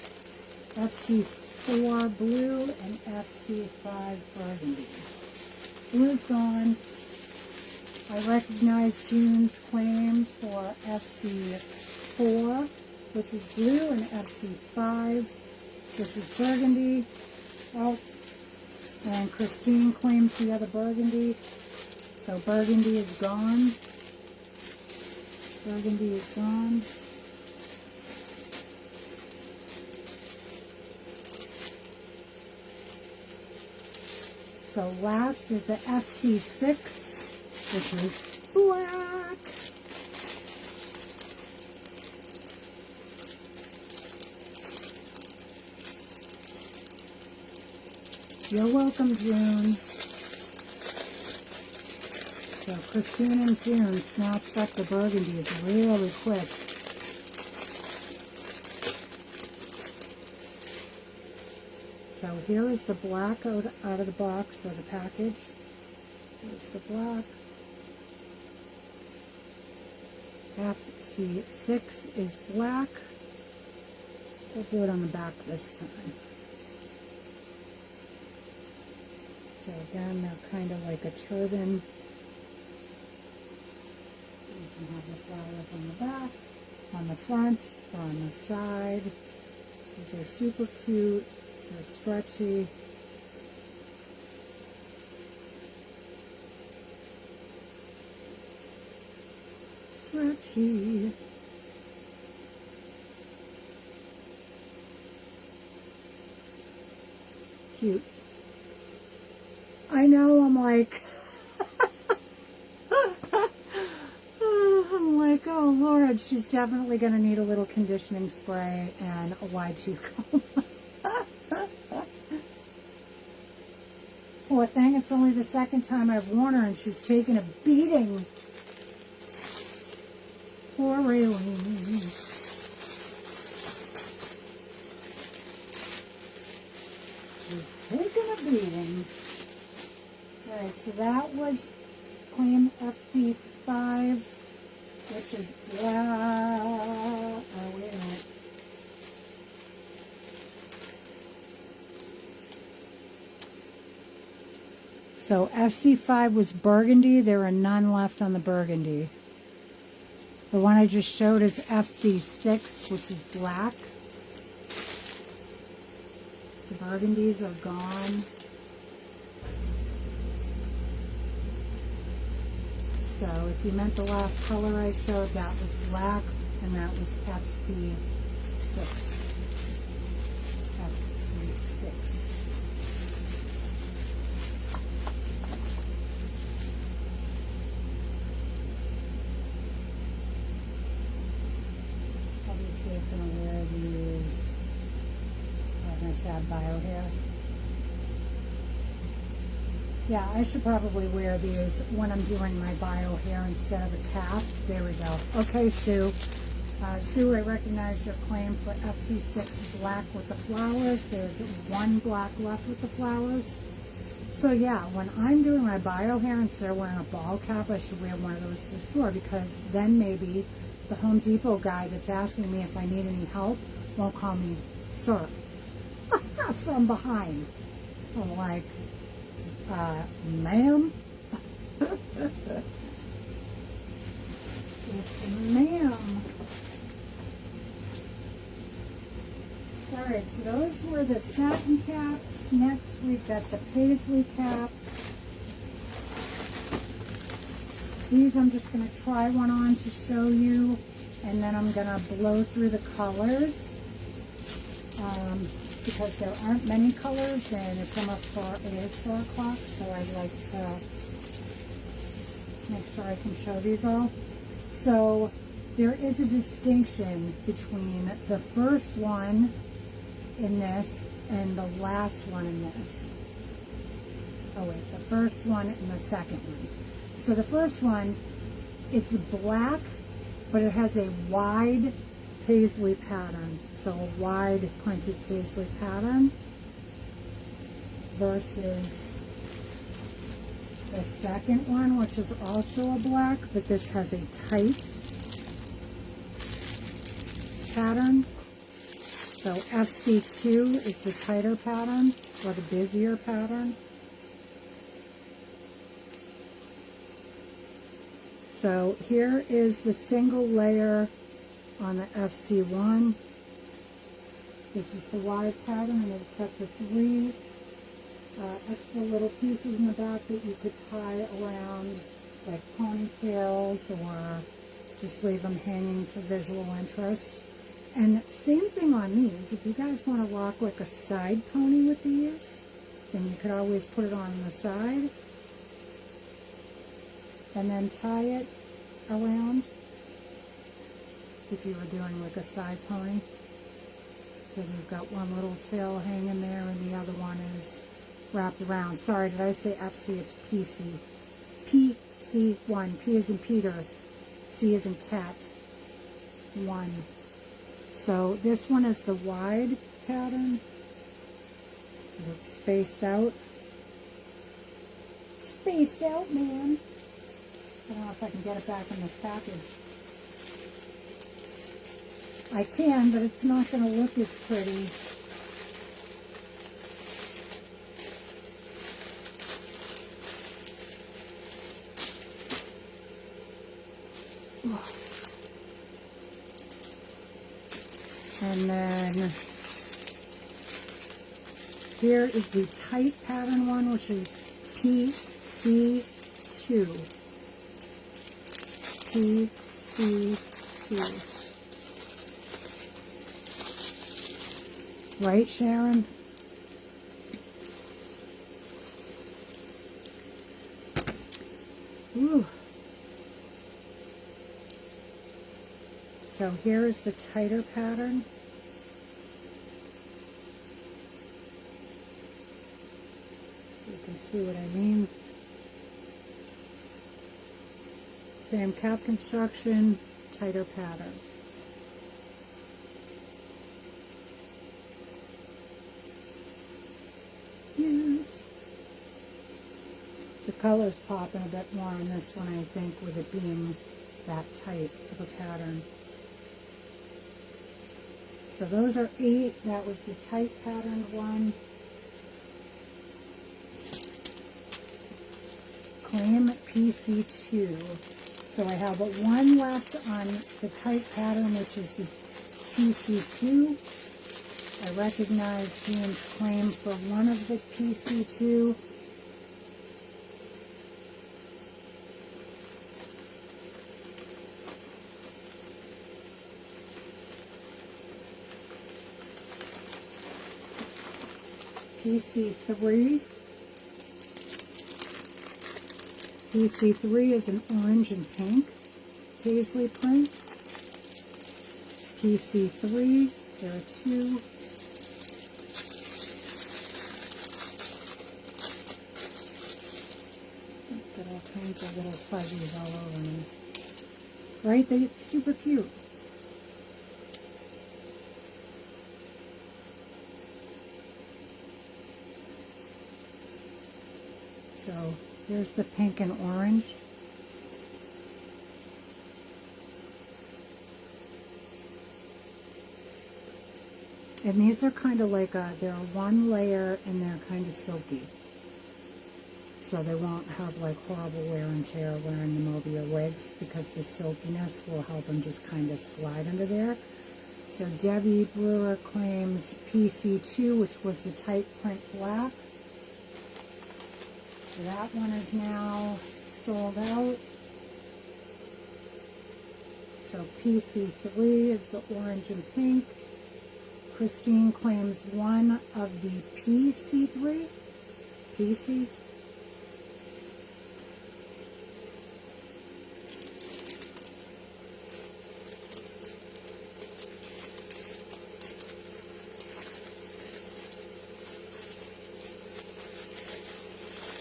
FC4 blue and FC5 burgundy. Blue's gone. I recognize June's claim for FC4, which is blue, and FC5, which is burgundy. Oh, and Christine claims the other burgundy. So burgundy is gone. Burgundy is gone. So last is the FC6. Which is black. You're welcome, June. So Christine and June snatched up the burgundies really quick. So here is the black out of the box, or the package. Here's the black. FC6 is black. We'll do it on the back this time. So again, they're kind of like a turban. You can have the flowers on the back, on the front, or on the side. These are super cute. They're stretchy. Stretchy. Cute. I know, I'm like, oh Lord, she's definitely going to need a little conditioning spray and a wide tooth comb. Poor thing, it's only the second time I've worn her and she's taken a beating. Poor Raylene. She's taken a beating. Alright, so that was claim FC5, which is black. Oh, wait a minute. So FC5 was burgundy. There are none left on the burgundy. The one I just showed is FC6, which is black. The burgundies are gone. So if you meant the last color I showed, that was black, and that was FC6. FC6. Obviously, I'm going to wear these. So I'm going to add bio hair. Yeah, I should probably wear these when I'm doing my bio hair instead of a cap. There we go. Okay, Sue. Sue, I recognize your claim for FC6 black with the flowers. There's one black left with the flowers. So yeah, when I'm doing my bio hair, instead of wearing a ball cap, I should wear one of those to the store, because then maybe the Home Depot guy that's asking me if I need any help won't call me sir from behind. I'm like, Ma'am? Yes, ma'am. Alright, so those were the satin caps. Next we've got the paisley caps. These I'm just going to try one on to show you, and then I'm going to blow through the colors. Because there aren't many colors, and it's almost it is 4 o'clock, so I'd like to make sure I can show these all. So there is a distinction between the first one in this and the last one in this. Oh wait, the first one and the second one. So the first one, it's black, but it has a wide paisley pattern. So a wide printed paisley pattern versus the second one, which is also a black, but this has a tight pattern. So FC2 is the tighter pattern, or the busier pattern. So here is the single layer on the FC1. This is the wide pattern, and it's got the 3 extra little pieces in the back that you could tie around like ponytails, or just leave them hanging for visual interest. And same thing on these. If you guys want to rock like a side pony with these, then you could always put it on the side and then tie it around if you were doing like a side pony. So you've got one little tail hanging there and the other one is wrapped around. Sorry, did I say FC? It's PC. PC1. P as in Peter. C as in cat. 1. So this one is the wide pattern. Is it spaced out? Spaced out, man. I don't know if I can get it back in this package. I can, but it's not going to look as pretty. And then here is the tight pattern one, which is PC2. PC2. Right, Sharon? Ooh. So here is the tighter pattern. So you can see what I mean. Same cap construction, tighter pattern. The color's popping a bit more on this one, I think, with it being that tight of a pattern. So those are 8. That was the tight patterned one. Claim PC2. So I have one left on the tight pattern, which is the PC2. I recognize Jean's claim for one of the PC2. PC3. PC3 is an orange and pink paisley print. PC3, there are 2. Got all kinds of little fuzzies all over me. Right? They're super cute. So here's the pink and orange. And these are kind of like they're one layer and they're kind of silky. so they won't have like horrible wear and tear wearing them over your wigs, because the silkiness will help them just kind of slide under there. So Debbie Brewer claims PC2, which was the tight print black. So that one is now sold out. So PC3 is the orange and pink. Christine claims one of the PC3. PC?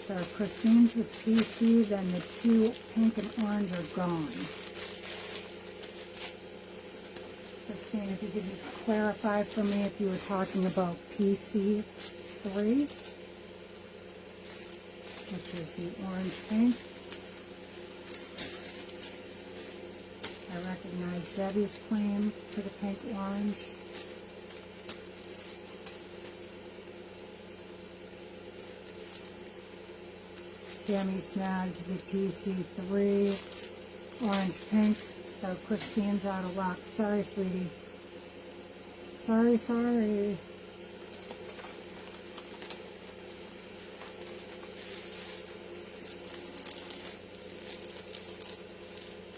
So Christine's was PC, then the two pink and orange are gone. Christine, if you could just clarify for me if you were talking about PC3, which is the orange pink. I recognize Debbie's claim for the pink orange. Tammy snagged the PC3 orange pink, so Christine's out of luck. Sorry, sweetie. Sorry, sorry.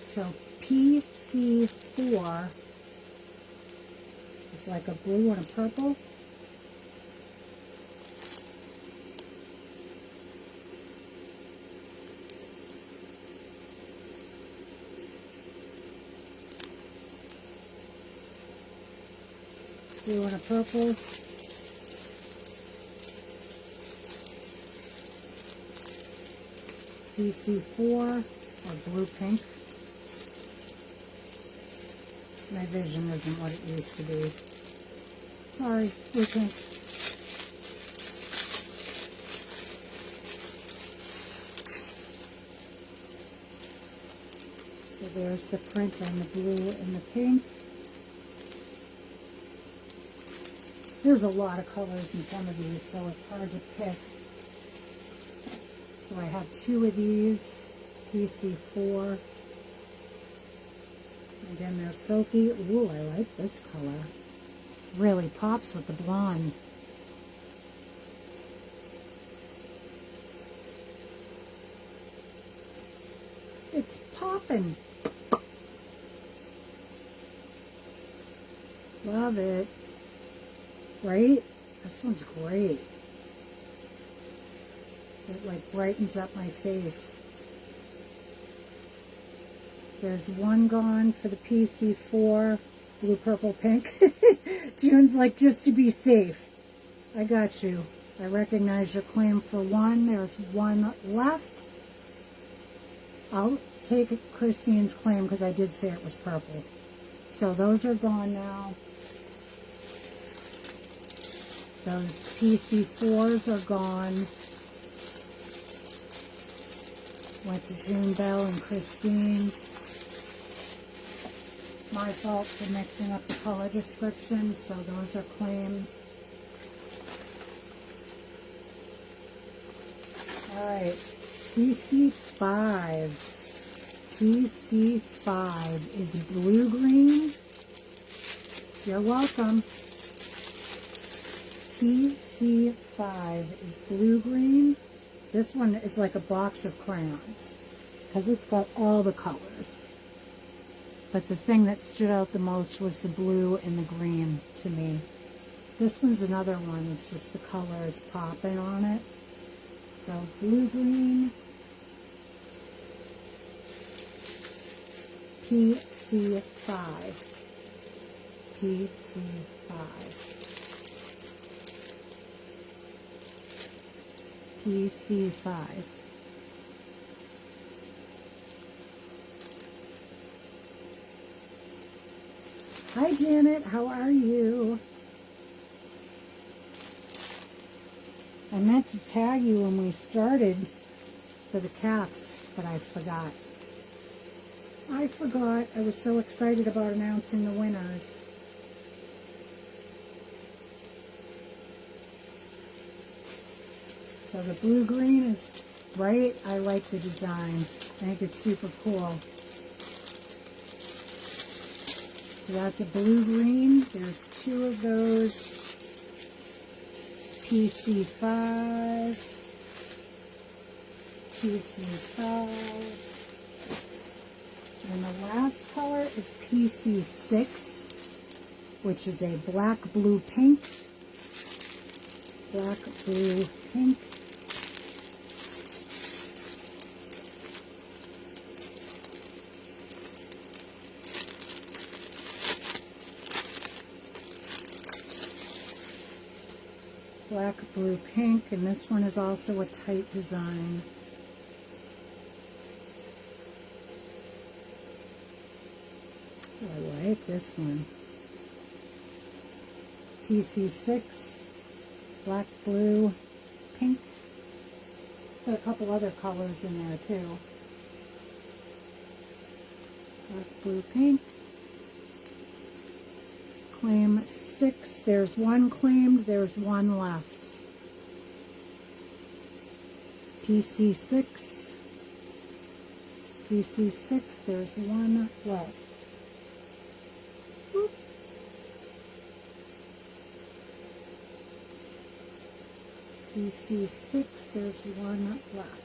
So PC4 is like a blue and a purple. Blue and a purple. PC4 or blue pink. My vision isn't what it used to be. Sorry, blue pink. So there's the print on the blue and the pink. There's a lot of colors in some of these, so it's hard to pick. So I have two of these, PC4. Again, they're silky. Ooh, I like this color. Really pops with the blonde. It's popping. Love it. Right? This one's great. It like brightens up my face. There's one gone for the PC4, blue, purple, pink. June's like, just to be safe. I got you. I recognize your claim for one. There's one left. I'll take Christine's claim because I did say it was purple. So those are gone now. Those PC4s are gone. Went to June Bell and Christine. My fault for mixing up the color description, so those are claimed. Alright, PC5. PC5 is blue-green. You're welcome. PC5 is blue-green. This one is like a box of crayons because it's got all the colors. But the thing that stood out the most was the blue and the green to me. This one's another one. It's just the color is popping on it. So blue-green. PC5. PC5. PC5. Hi Janet, how are you? I meant to tag you when we started for the caps, but I forgot. I was so excited about announcing the winners. So the blue-green is right? I like the design. I think it's super cool. So that's a blue-green. There's two of those. It's PC5. PC5. And the last color is PC6, which is a black, blue, pink. Black, blue, pink. Black, blue, pink, and this one is also a tight design. I like this one. PC6, black, blue, pink. It's got a couple other colors in there too. Black, blue, pink. Claim 6. There's one claimed, there's one left. PC6. PC6, there's one left. Whoop. PC6, there's one left.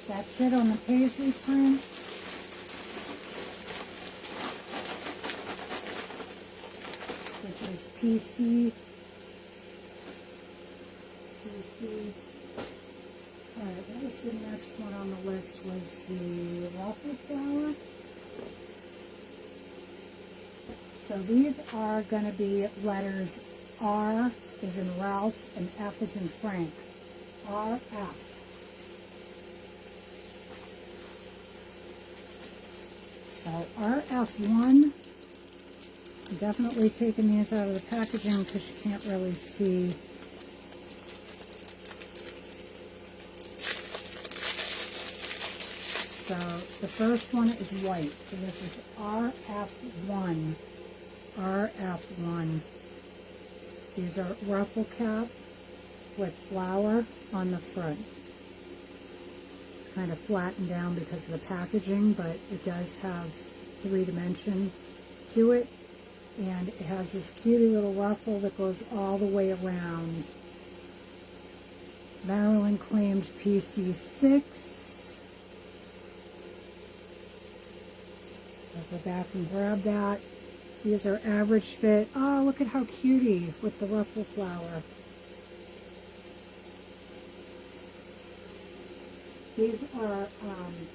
That's it on the paisley print. Which is PC. Alright, what was the next one on the list? Was the waffle flower. So these are going to be letters R is in Ralph and F is in Frank. RF. So RF1, I'm definitely taking these out of the packaging because you can't really see. So the first one is white. So this is RF1. RF1. These are ruffle cap with flower on the front. Kind of flattened down because of the packaging, but it does have 3-dimension to it, and it has this cutie little ruffle that goes all the way around. Marilyn claimed PC6. I'll go back and grab that. These are average fit. Oh, look at how cutie with the ruffle flower. These are,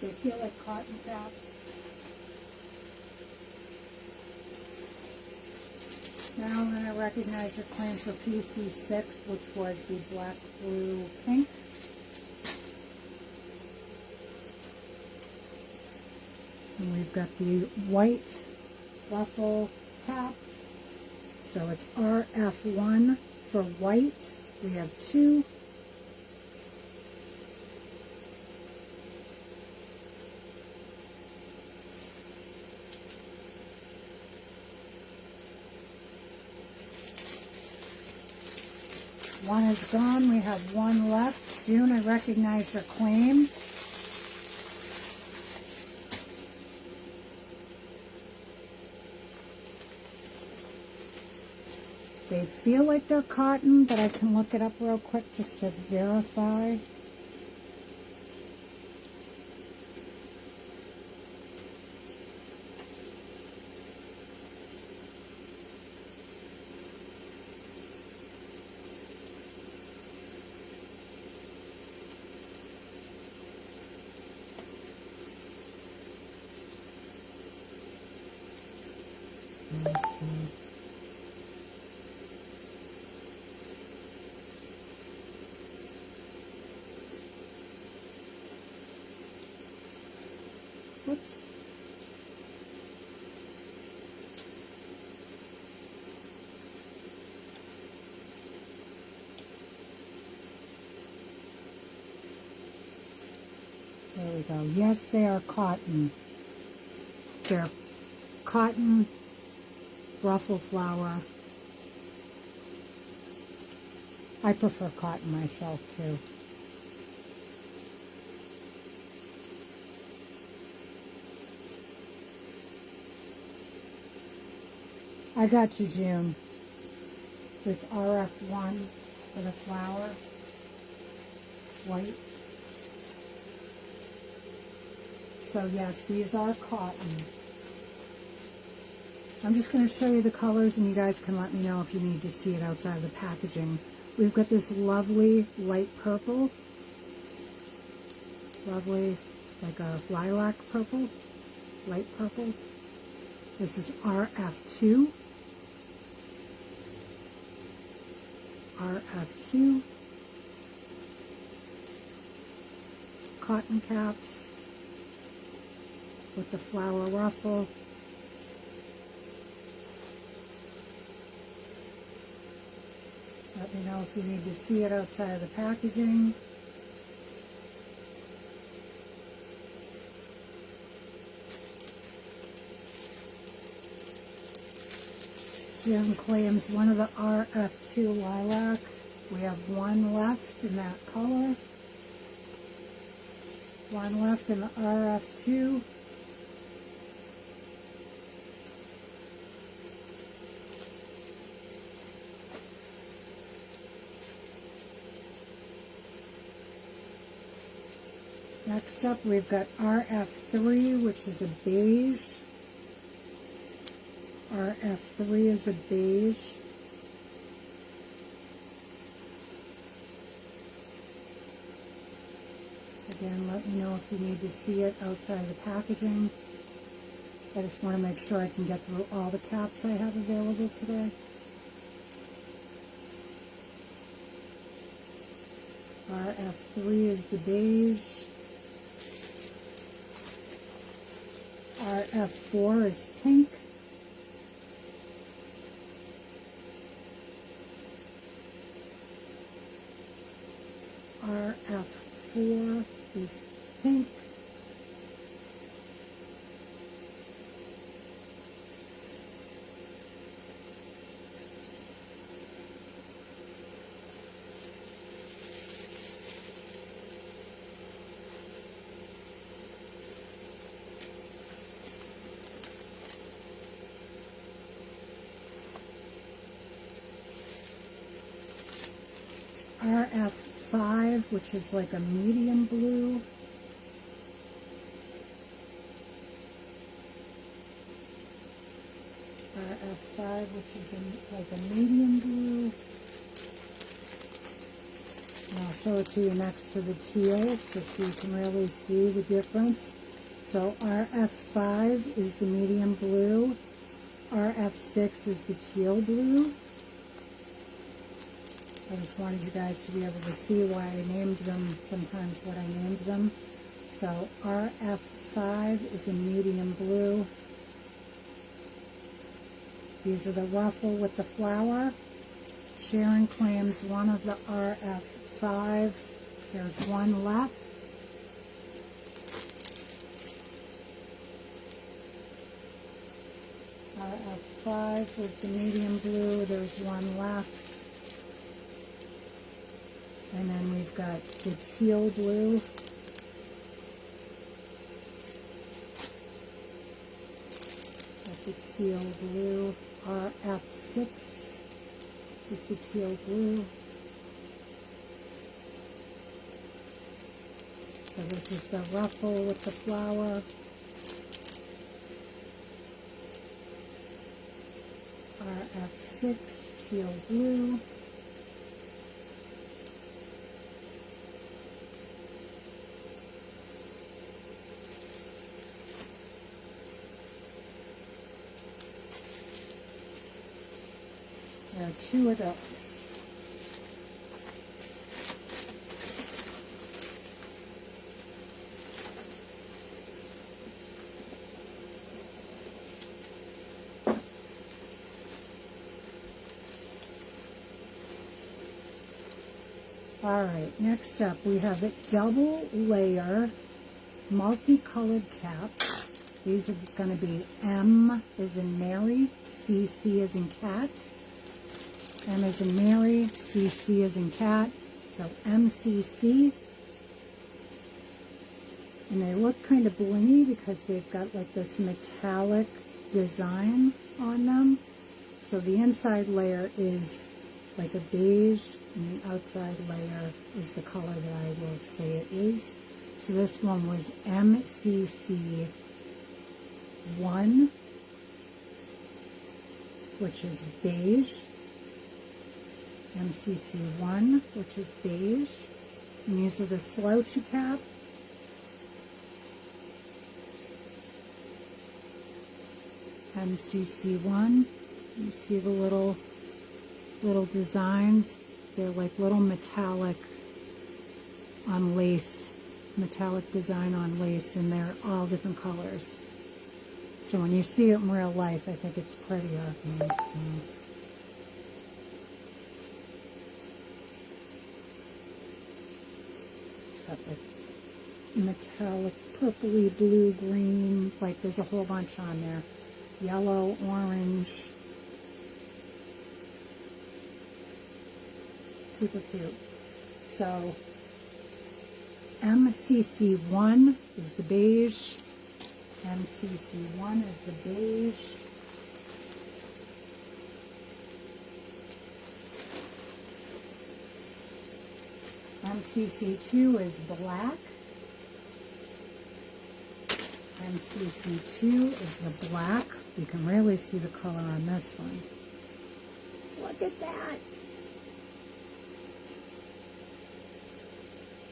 they feel like cotton caps. Marilyn, I recognize your claim for PC6, which was the black, blue, pink. And we've got the white ruffle cap. So it's RF1 for white. We have 2. One is gone. We have one left. June, I recognize your claim. They feel like they're cotton, but I can look it up real quick just to verify. Whoops. There we go. Yes, they are cotton. They're cotton ruffle flower. I prefer cotton myself too. I got you, June, with RF1 for the flower, white. So yes, these are cotton. I'm just going to show you the colors and you guys can let me know if you need to see it outside of the packaging. We've got this lovely light purple, lovely like a lilac purple, light purple. This is RF2. RF2. Cotton caps with the flower ruffle. Let me know if you need to see it outside of the packaging. Jim claims one of the RF2 lilac. We have one left in that color. One left in the RF2. Next up, we've got RF3, which is a beige. RF3 is a beige. Again, let me know if you need to see it outside of the packaging. I just want to make sure I can get through all the caps I have available today. RF3 is the beige. RF4 is pink. RF4 is pink. RF5, which is like a medium blue. RF5, which is like a medium blue. And I'll show it to you next to the teal, just so you can really see the difference. So RF5 is the medium blue. RF6 is the teal blue. I just wanted you guys to be able to see why I named them, sometimes what I named them. So RF5 is a medium blue. These are the ruffle with the flower. Sharon claims one of the RF5. There's one left. RF5 was the medium blue. There's one left. And then we've got the teal blue. Got the teal blue. RF6 is the teal blue. So this is the ruffle with the flower. RF6, teal blue. There are two of those. All right, next up we have a double layer multicolored caps. These are going to be M as in Mary, C as in cat. M as in Mary, C as in cat. So MCC. And they look kind of blingy because they've got like this metallic design on them. So the inside layer is like a beige, and the outside layer is the color that I will say it is. So this one was MCC 1, which is beige. MCC 1, which is beige. And these are the slouchy cap. MCC 1. You see the little designs. They're like little metallic on lace, metallic design on lace, and they're all different colors. So when you see it in real life, I think it's prettier. It's got like metallic purpley, blue, green, like there's a whole bunch on there. Yellow, orange. Super cute. So MCC1 is the beige. MCC1 is the beige. MCC2 is black. MCC2 is the black. You can really see the color on this one. Look at that.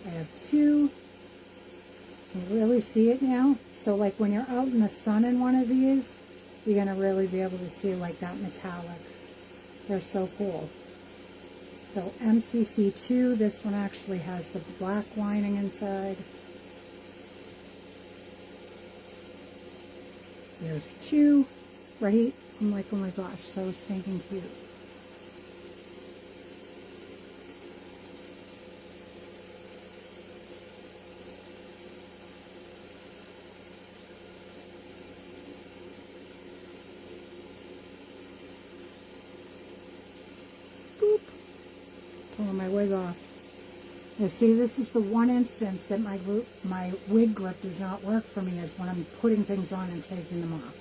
I have two. Can you really see it now? So like when you're out in the sun in one of these, you're going to really be able to see like that metallic. They're so cool. So MCC2, this one actually has the black lining inside. There's two, right? I'm like, oh my gosh, so stinking cute. Boop. Pulling my wig off. Now see, this is the one instance that my wig grip does not work for me, is when I'm putting things on and taking them off.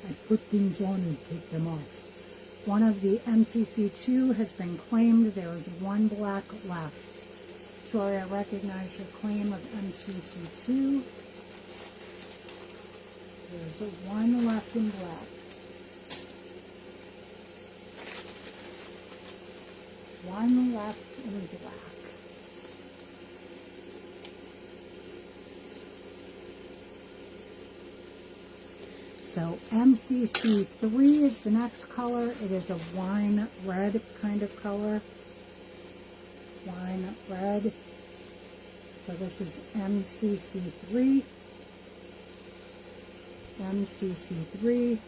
I put things on and take them off. One of the MCC2 has been claimed. There is one black left. Tori, I recognize your claim of MCC2. There's one left in black. One left in black. So MCC3 is the next color. It is a wine red kind of color. Wine red. So this is MCC3. MCC3.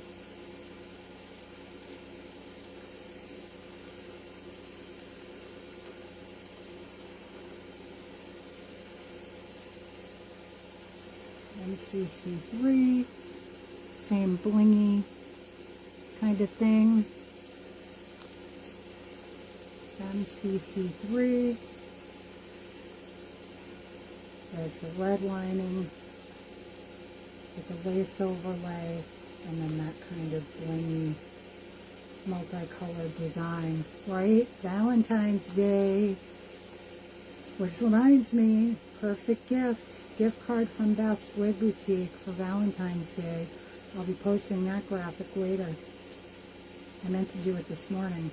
MCC3. Same blingy kind of thing. MCC3. There's the red lining with the lace overlay, and then that kind of blingy multicolored design, right? Valentine's Day, which reminds me, perfect gift card from Beth's Wig Boutique for Valentine's Day. I'll be posting that graphic later. I meant to do it this morning.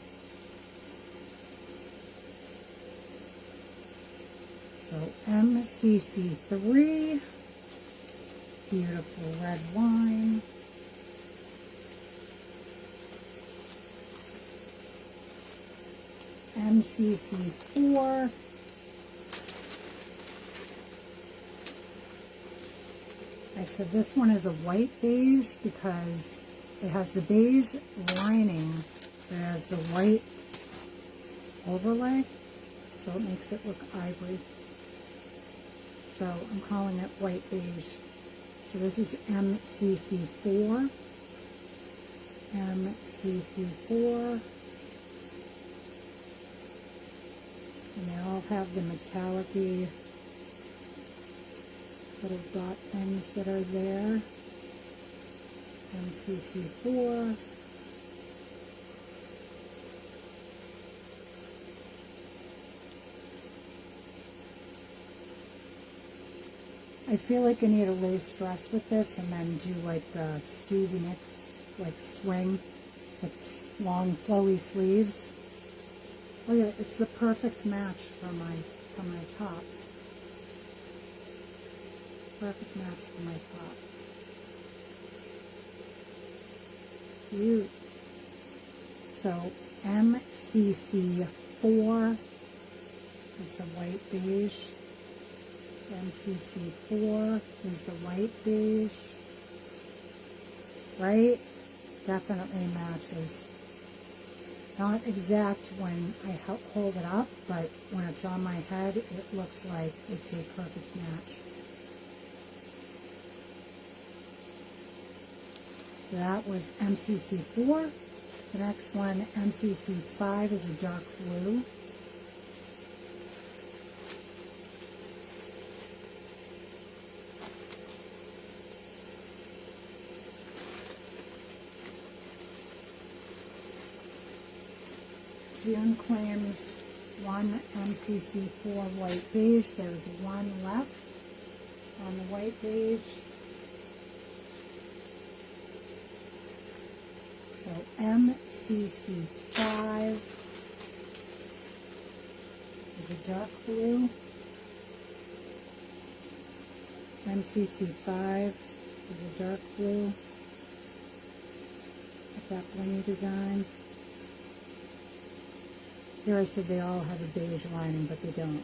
So MCC3, beautiful red wine. MCC4. I said this one is a white beige because it has the beige lining, it has the white overlay, so it makes it look ivory. So I'm calling it white beige. So this is MCC4. MCC4. And they all have the metallic-y little dot things that are there. MCC4. I feel like I need to lay stress with this and then do like the Stevie Nicks like swing with long flowy sleeves. Oh yeah, it's the perfect match for my top. Perfect match for my top. Cute. So MCC4 is the white beige. MCC4 is the white beige. Right? Definitely matches. Not exact when I hold it up, but when it's on my head, it looks like it's a perfect match. So that was MCC4. The next one, MCC5, is a dark blue. June claims one MCC4 white beige. There's one left on the white beige. So MCC5 is a dark blue. MCC5 is a dark blue. With that blingy design. Here I said they all have a beige lining, but they don't.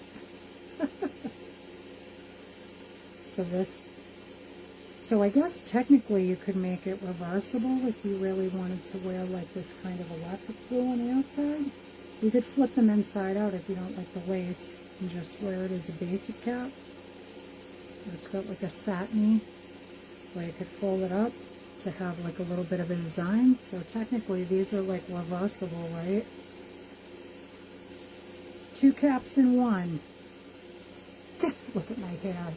So I guess technically you could make it reversible if you really wanted to wear like this kind of electric blue on the outside. You could flip them inside out if you don't like the lace and just wear it as a basic cap. It's got like a satiny where you could fold it up to have like a little bit of a design. So technically these are like reversible, right? Two caps in one. Look at my hair.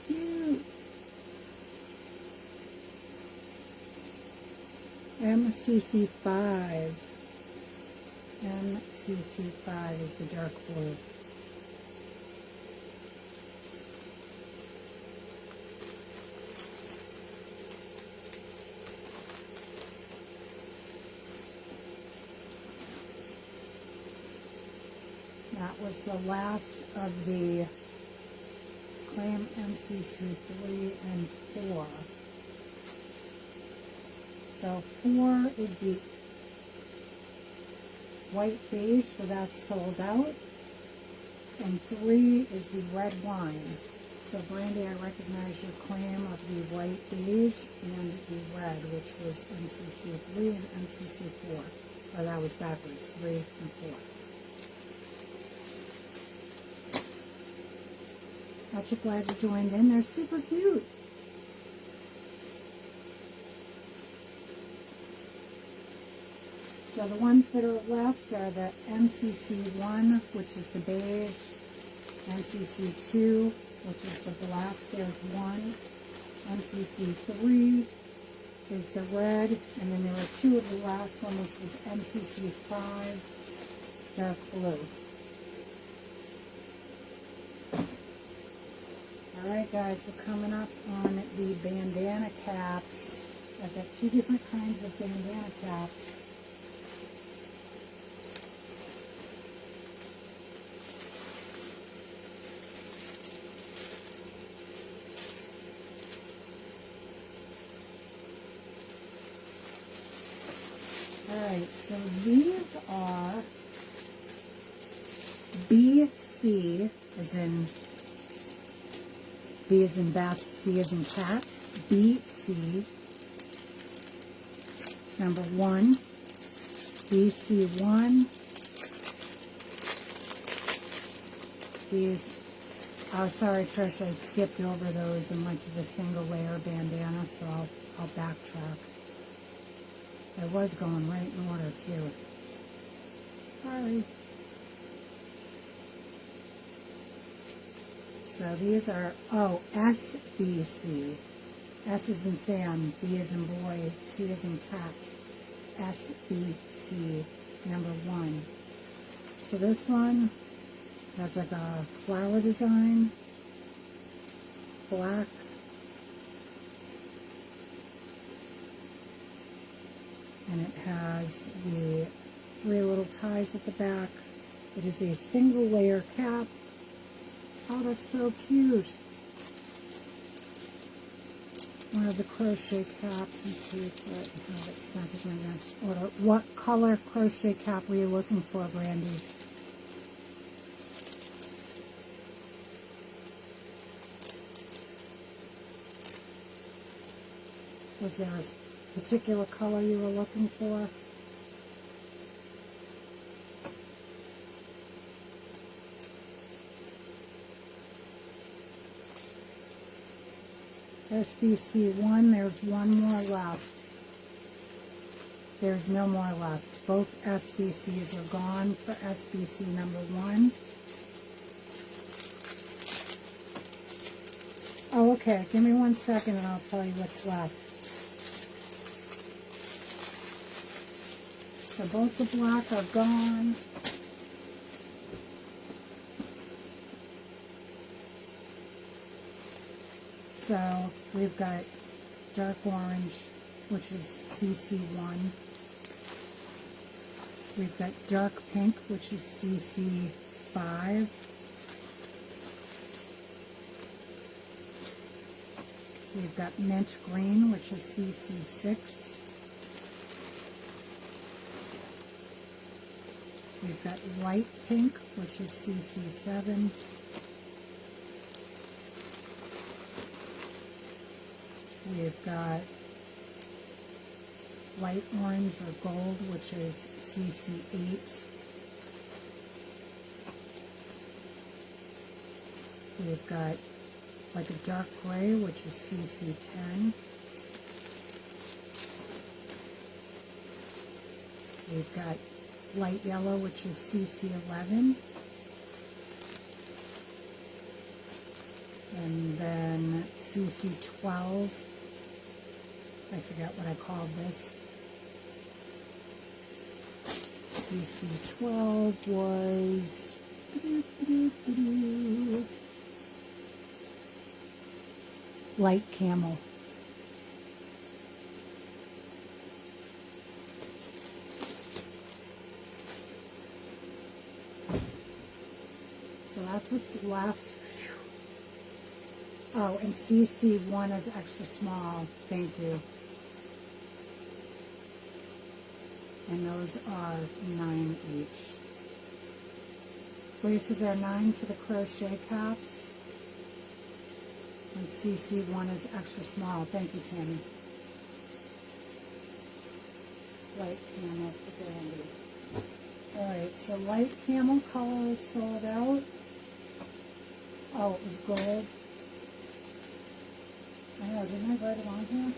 Cute. MCC5. MCC5 is the dark blue. That was the last of the Claim MCC3 and 4. So 4 is the white beige, so that's sold out. And 3 is the red wine. So Brandy, I recognize your claim of the white beige and the red, which was MCC3 and MCC4. Or that was backwards, 3 and 4. Aren't you glad you joined in? They're super cute. So the ones that are left are the MCC1, which is the beige, MCC2, which is the black, there's one, MCC3 is the red, and then there are two of the last one, which was MCC5, dark blue. Alright guys, we're coming up on the bandana caps. I've got two different kinds of bandana caps. Alright, so these are BC, as in B as in Beth, C as in cat, BC, number 1, BC1, these. Oh, sorry, Trish, I skipped over those and went to the single layer bandana, so I'll backtrack. I was going right in order, too. Sorry. So these are, oh, SBC. S is in Sam, B is in boy, C is in cat. SBC, number 1. So this one has like a flower design, black. And it has the 3 little ties at the back. It is a single layer cap. Oh, that's so cute. One of the crochet caps and paper and have it sent in my next order. What color crochet cap were you looking for, Brandy? Was there a particular color you were looking for? SBC1, there's one more left. There's no more left. Both SBCs are gone for SBC number 1. Oh, okay. Give me 1 second and I'll tell you what's left. So both the black are gone. So we've got dark orange, which is CC1. We've got dark pink, which is CC5. We've got mint green, which is CC6. We've got light pink, which is CC7. We've got light orange or gold, which is CC8. We've got like a dark gray, which is CC10. We've got light yellow, which is CC11. And then CC12. I forget what I called this. CC12 was light camel. So that's what's left. Oh, and CC1 is extra small. Thank you. And those are 9 each. Lisa, they're 9 for the crochet caps. And CC1 is extra small. Thank you, Tammy. Light camel for Brandy. Alright, so light camel color is sold out. Oh, it was gold. I know, didn't I write it on here?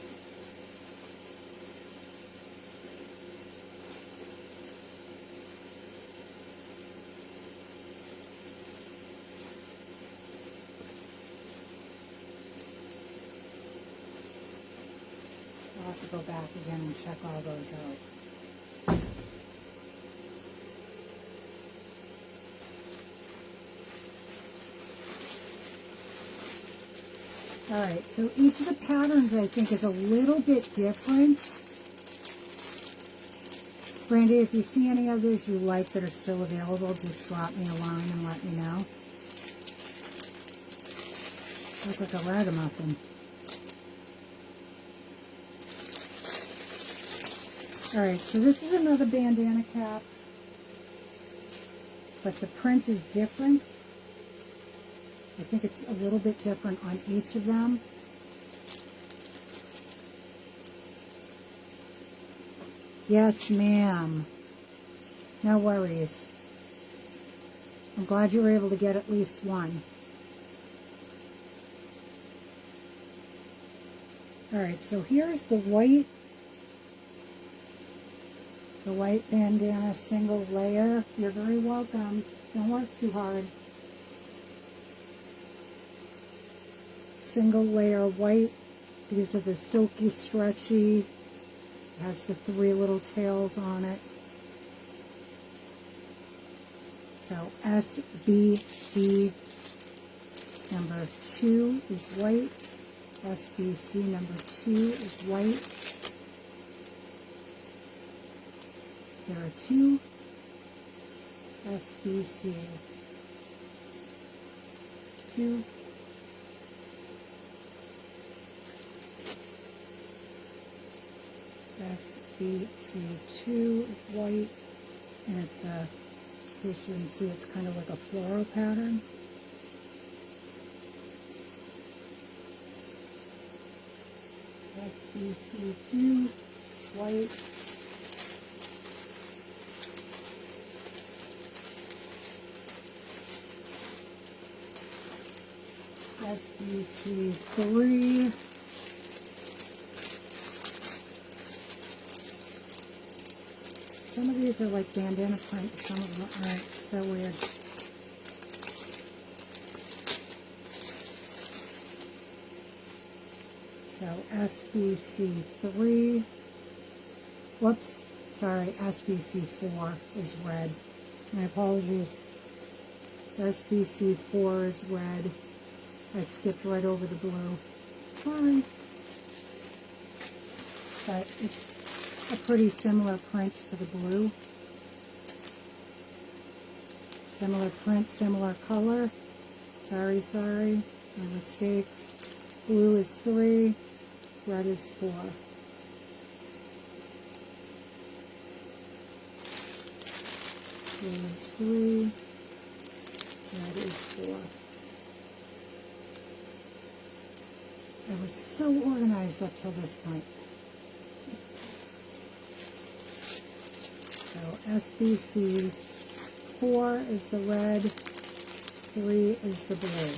I'll have to go back again and check all those out. Alright, so each of the patterns I think is a little bit different. Brandy, if you see any others you like that are still available, just drop me a line and let me know. Look like a ragamuffin. Alright, so this is another bandana cap, but the print is different. I think it's a little bit different on each of them. Yes, ma'am. No worries. I'm glad you were able to get at least one. Alright, so here's the white bandana single layer. You're very welcome. Don't work too hard. Single layer white. These are the silky, stretchy. It has the 3 little tails on it. So SBC number 2 is white. SBC number 2 is white. There are 2 SBC. 2. SBC2 is white, and it's a, in case you can see, it's kind of like a floral pattern. SBC2 is white. SBC3. Some of these are like bandana print, some of them aren't. So weird. So SBC3. Whoops. Sorry, SBC4 is red. My apologies. SBC4 is red. I skipped right over the blue. Sorry. But it's a pretty similar print for the blue. Similar print, similar color. Sorry, my mistake. Blue is 3, red is 4. Blue is 3, red is 4. I was so organized up till this point. So SBC 4 is the red, 3 is the blue.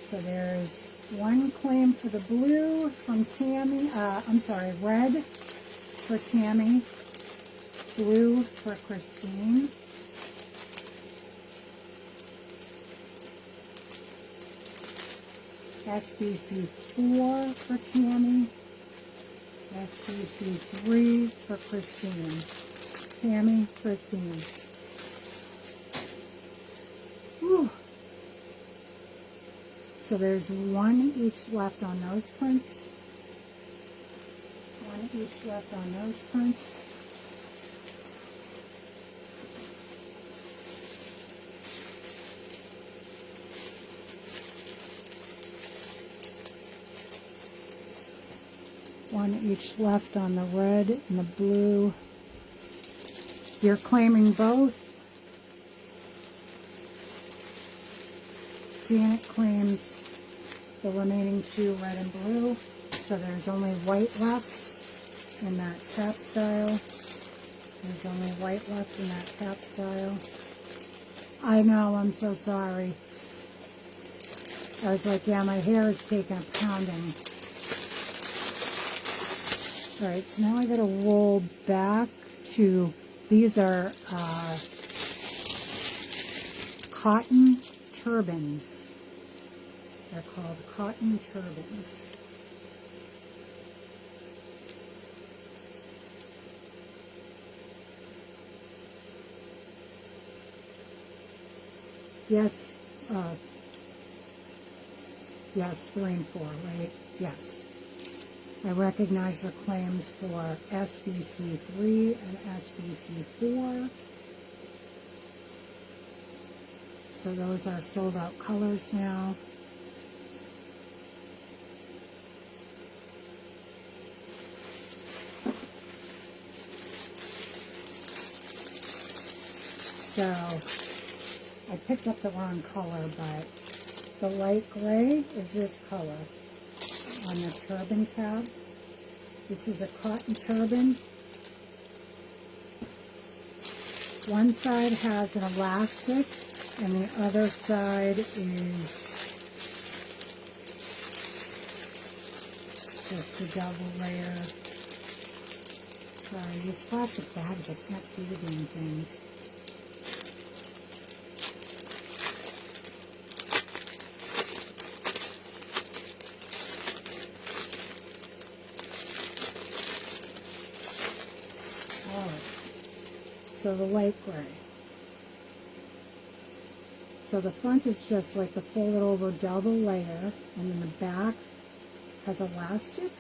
So there's one claim for the blue from Tammy, red for Tammy, blue for Christine. SBC 4 for Tammy, SBC 3 for Christine. Tammy, Christine. Whew. So there's 1 each left on those prints. 1 each left on those prints. One each left on the red and the blue. You're claiming both. Janet claims the remaining 2, red and blue. So there's only white left in that cap style. There's only white left in that cap style. I know, I'm so sorry. I was like, yeah, my hair is taking a pounding. Alright, so now I gotta roll back to, these are cotton turbans. They're called cotton turbans. Yes, yes, 3 and 4, right? Yes. I recognize your claims for SBC 3 and SBC 4. So those are sold out colors now. So I picked up the wrong color, but the light gray is this color on the turban cap. This is a cotton turban. One side has an elastic and the other side is just a double layer. Sorry, these plastic bags, I can't see the damn things. So the light gray. So the front is just like the folded over double layer, and then the back has elastic.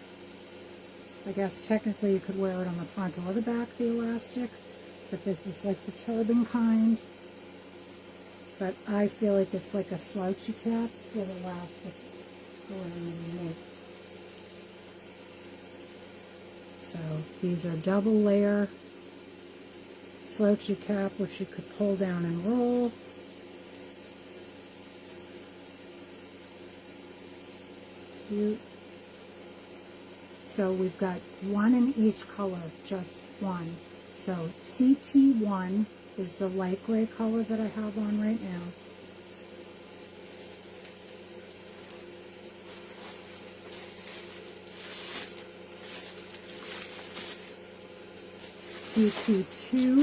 I guess technically you could wear it on the front or the back, the elastic, but this is like the turban kind. But I feel like it's like a slouchy cap with elastic going underneath. So these are double layer slouchy cap, which you could pull down and roll. Cute. So we've got one in each color, just one. So CT1 is the light gray color that I have on right now. CT2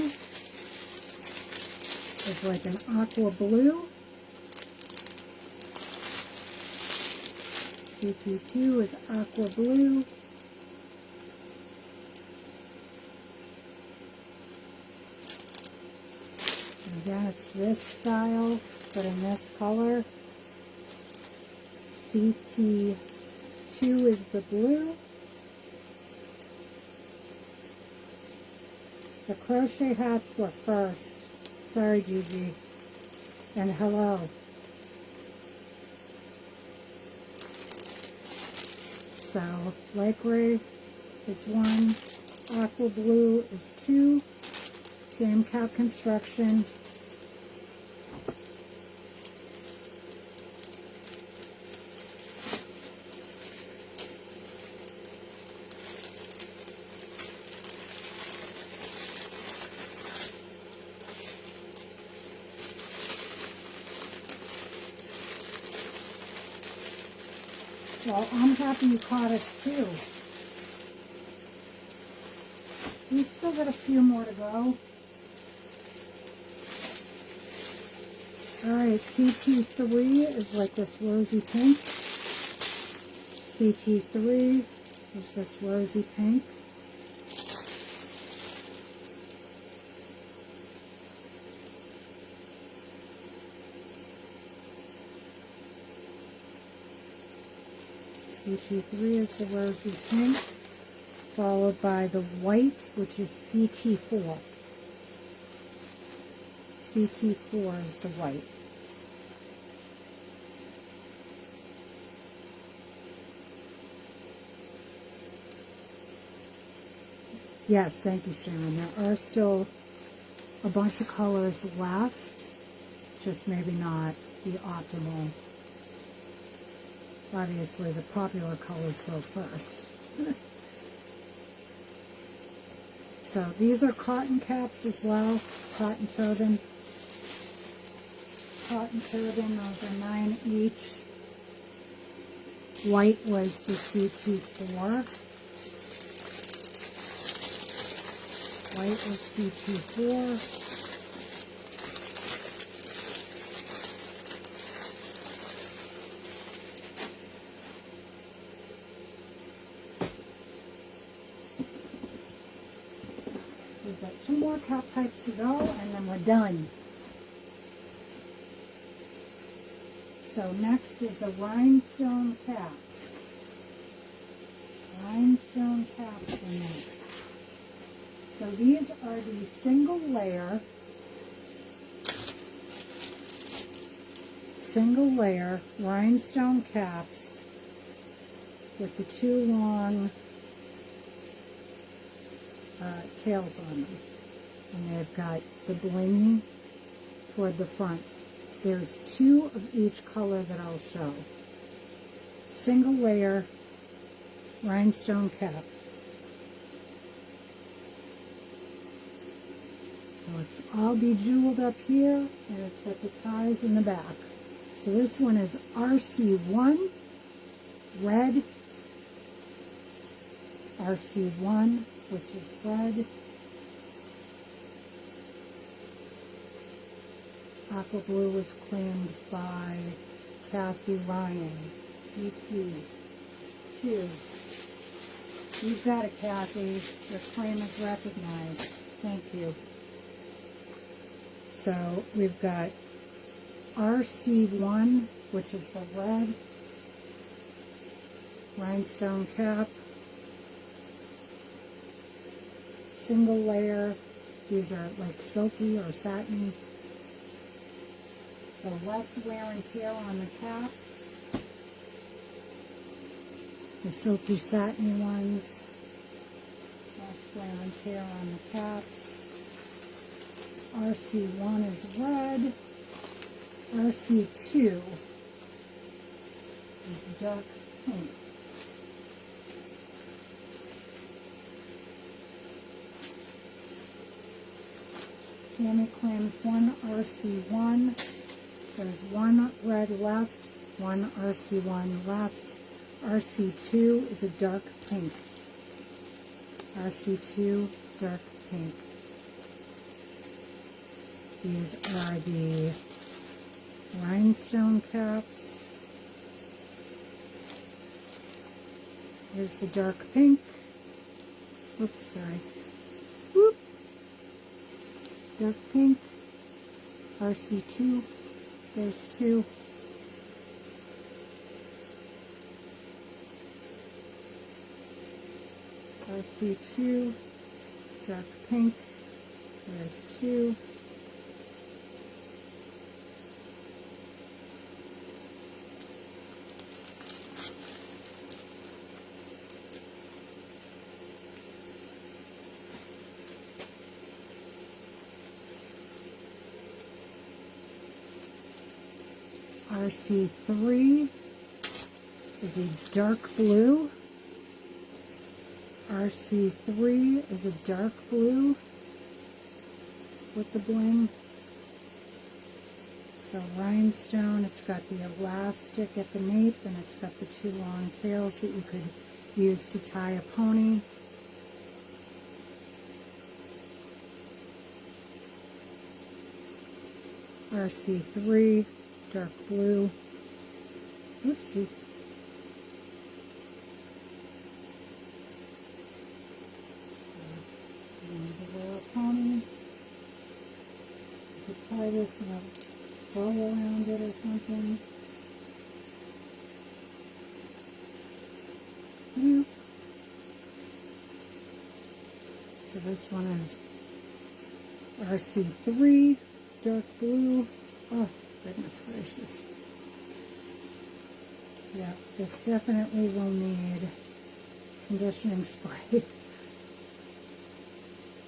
is like an aqua blue. CT2 is aqua blue. And again, it's this style, but in this color. CT2 is the blue. The crochet hats were first. Sorry, Gigi. And hello. So, light gray is one, aqua blue is two, same cap construction. Well, I'm happy you caught us too. We've still got a few more to go. Alright, CT3 is like this rosy pink. CT3 is this rosy pink. CT3 is the rosy pink, followed by the white, which is CT4. CT4 is the white. Yes, thank you, Sharon. There are still a bunch of colors left, just maybe not the optimal. Obviously, the popular colors go first. So these are cotton caps as well, cotton turban. Cotton turban, those are 9 each. White was the CT4. White was CT4. We've got 2 more cap types to go, and then we're done. So next is the rhinestone caps. Rhinestone caps are next. So these are the single layer rhinestone caps with the 2 long tails on them. And they've got the blingy toward the front. There's 2 of each color that I'll show. Single layer rhinestone cap. So it's all bejeweled up here, and it's got the ties in the back. So this one is RC1 red, RC1, which is red, aqua blue was claimed by Kathy Ryan, CT2. You've got it, Kathy. Your claim is recognized. Thank you. So we've got RC1, which is the red rhinestone cap, single layer. These are like silky or satiny, so less wear and tear on the caps. The silky satiny ones, less wear and tear on the caps. RC1 is red. RC2 is dark pink. Tammy claims 1 RC1. There's 1 red left, 1 RC1 left. RC2 is a dark pink. RC2, dark pink. These are the rhinestone caps. Here's the dark pink. Oops, sorry. Whoop. Dark pink. RC2. There's 2. RC2. Dark pink. There's 2. RC3 is a dark blue. RC3 is a dark blue with the bling. So rhinestone, it's got the elastic at the nape, and it's got the 2 long tails that you could use to tie a pony. RC3, dark blue. Oopsie. Pony. You could tie this in a bow around it or something. So this one is RC3, dark blue. Oh, goodness gracious. Yeah, this definitely will need conditioning spray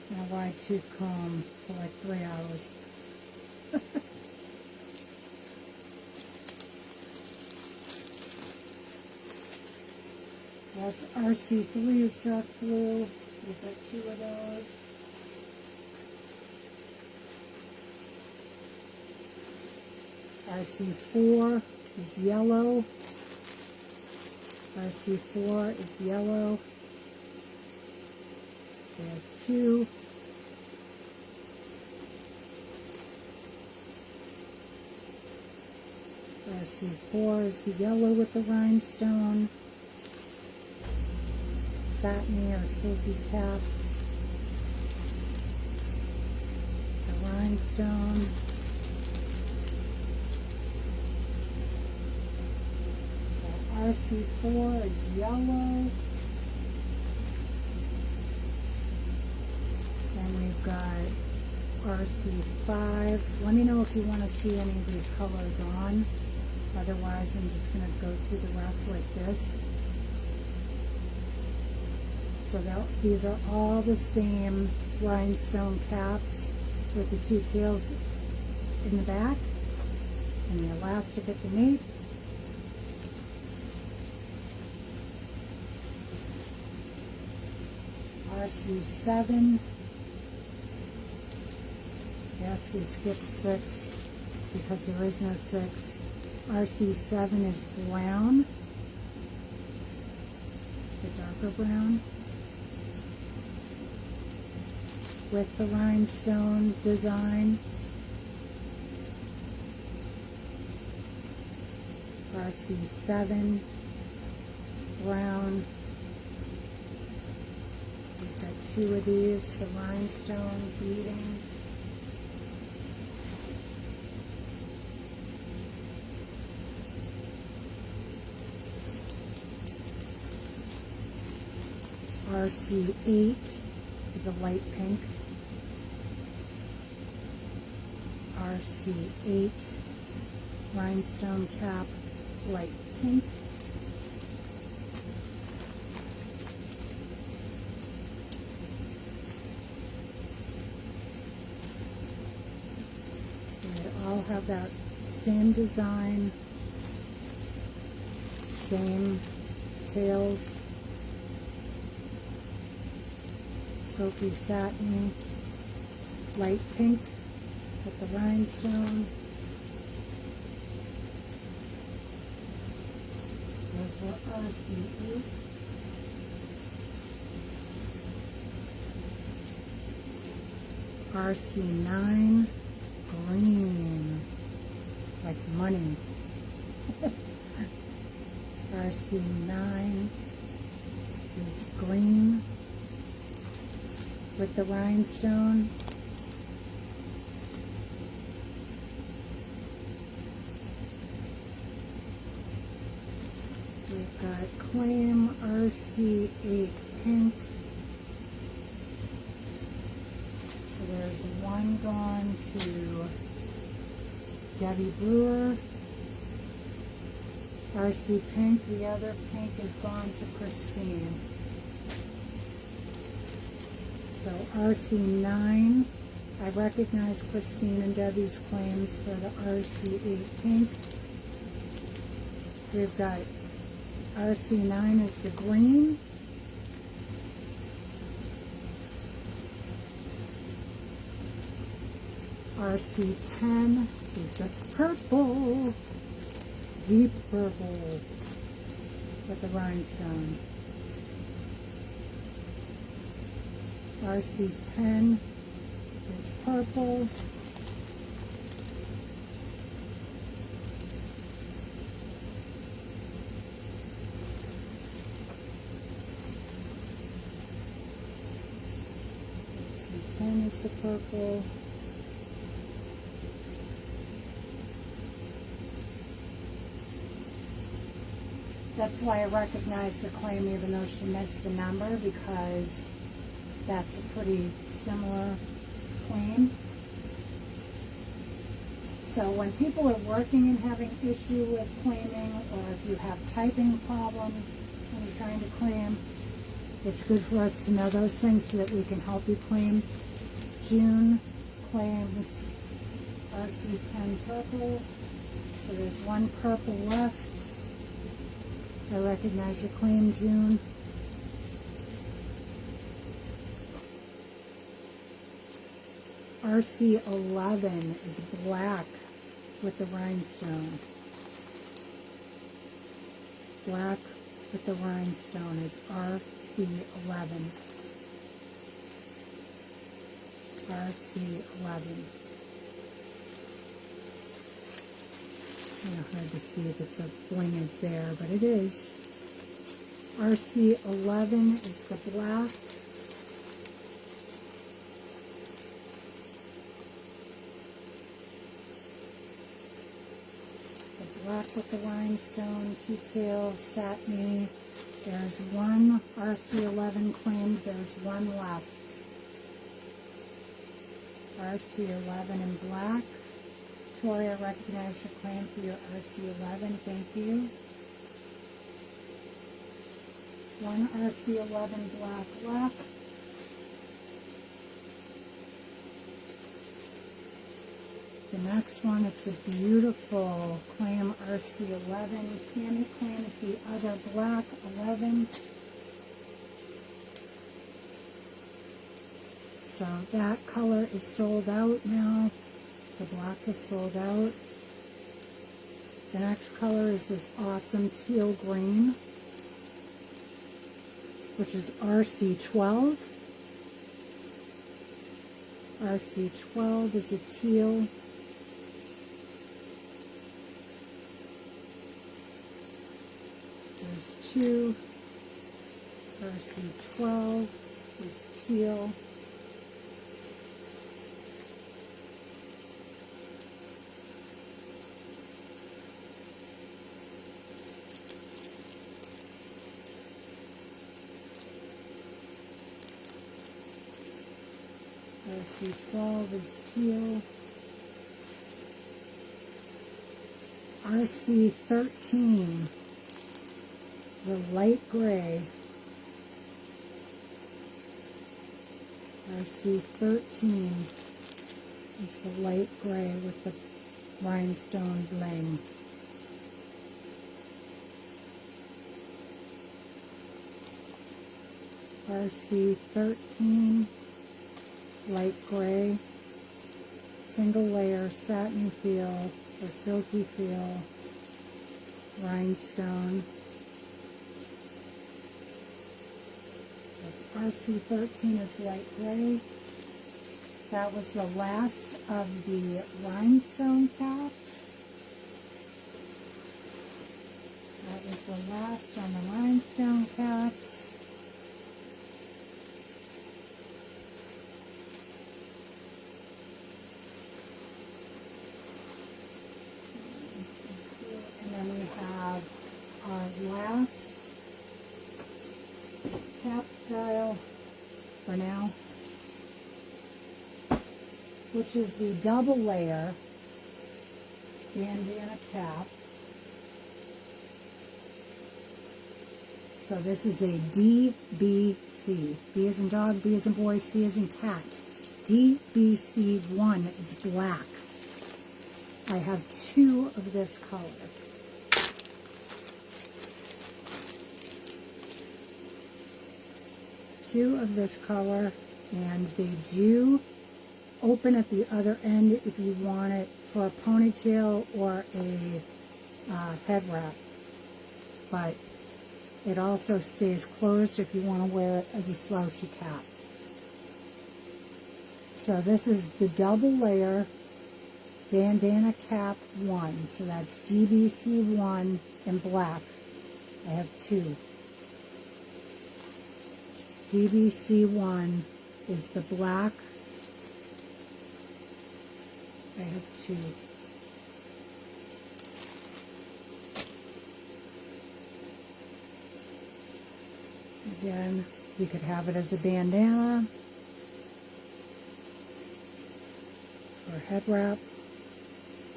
and a wide tooth comb for like 3 hours. So that's RC3 is dark blue. We've got 2 of those. RC4 is yellow. RC4 is yellow. We have 2. RC4 is the yellow with the rhinestone. Satiny or silky cap. The rhinestone. RC4 is yellow. And we've got RC5. Let me know if you want to see any of these colors on. Otherwise, I'm just going to go through the rest like this. So these are all the same rhinestone caps with the 2 tails in the back and the elastic at the nape. RC7. Yes, we skipped 6 because there is no 6. RC7 is brown, the darker brown, with the rhinestone design. RC7, brown. We've got 2 of these, the rhinestone beading. RC8 is a light pink. RC8 rhinestone cap, light pink. So they all have that same design, same tails, silky satin, light pink with the rhinestone. Those were RC8. RC9, green, like money. RC9 is green with the rhinestone. We've got Claim RC8 pink. So there's one gone to Debbie Brewer. RC pink, the other pink is gone to Christine. So RC9, I recognize Christine and Debbie's claims for the RC8 pink. We've got RC9 is the green. RC10 is the purple, deep purple with the rhinestone. RC10 is purple. RC10 is the purple. That's why I recognize the claim even though she missed the number, because that's a pretty similar claim. So when people are working and having issue with claiming, or if you have typing problems when you're trying to claim, it's good for us to know those things so that we can help you claim. June claims RC10 purple. So there's one purple left. I recognize your claim, June. RC11 is black with the rhinestone. Black with the rhinestone is RC11. RC11. Kind of hard to see that the bling is there, but it is. RC11 is the black. The black with the rhinestone, two tails, satiny. There's one RC11 claimed, there's one left. RC11 in black. Tori, I recognize your claim for your RC11. Thank you. One RC11 black left. The next one, it's a beautiful Clam RC11. Tammy Clam is the other black 11. So that color is sold out now. The black is sold out. The next color is this awesome teal green, which is RC12. RC12 is a teal. There's two. RC12 is teal. RC12 is teal. RC13 is a light gray. RC13 is the light gray with the rhinestone bling. RC13 light gray, single layer satin feel or silky feel, rhinestone. So it's RC13 is light gray. That was the last of the rhinestone caps. That was the last on the rhinestone caps. Last cap style for now, which is the double layer bandana cap. So this is a DBC. D as in dog, B as in boy, C as in cat. DBC1 is black. I have two of this color. Two of this color, and they do open at the other end if you want it for a ponytail or a head wrap, but it also stays closed if you want to wear it as a slouchy cap. So this is the double layer bandana cap 1, so that's DBC1 in black. I have two. DBC1 is the black. I have two. Again, you could have it as a bandana or head wrap.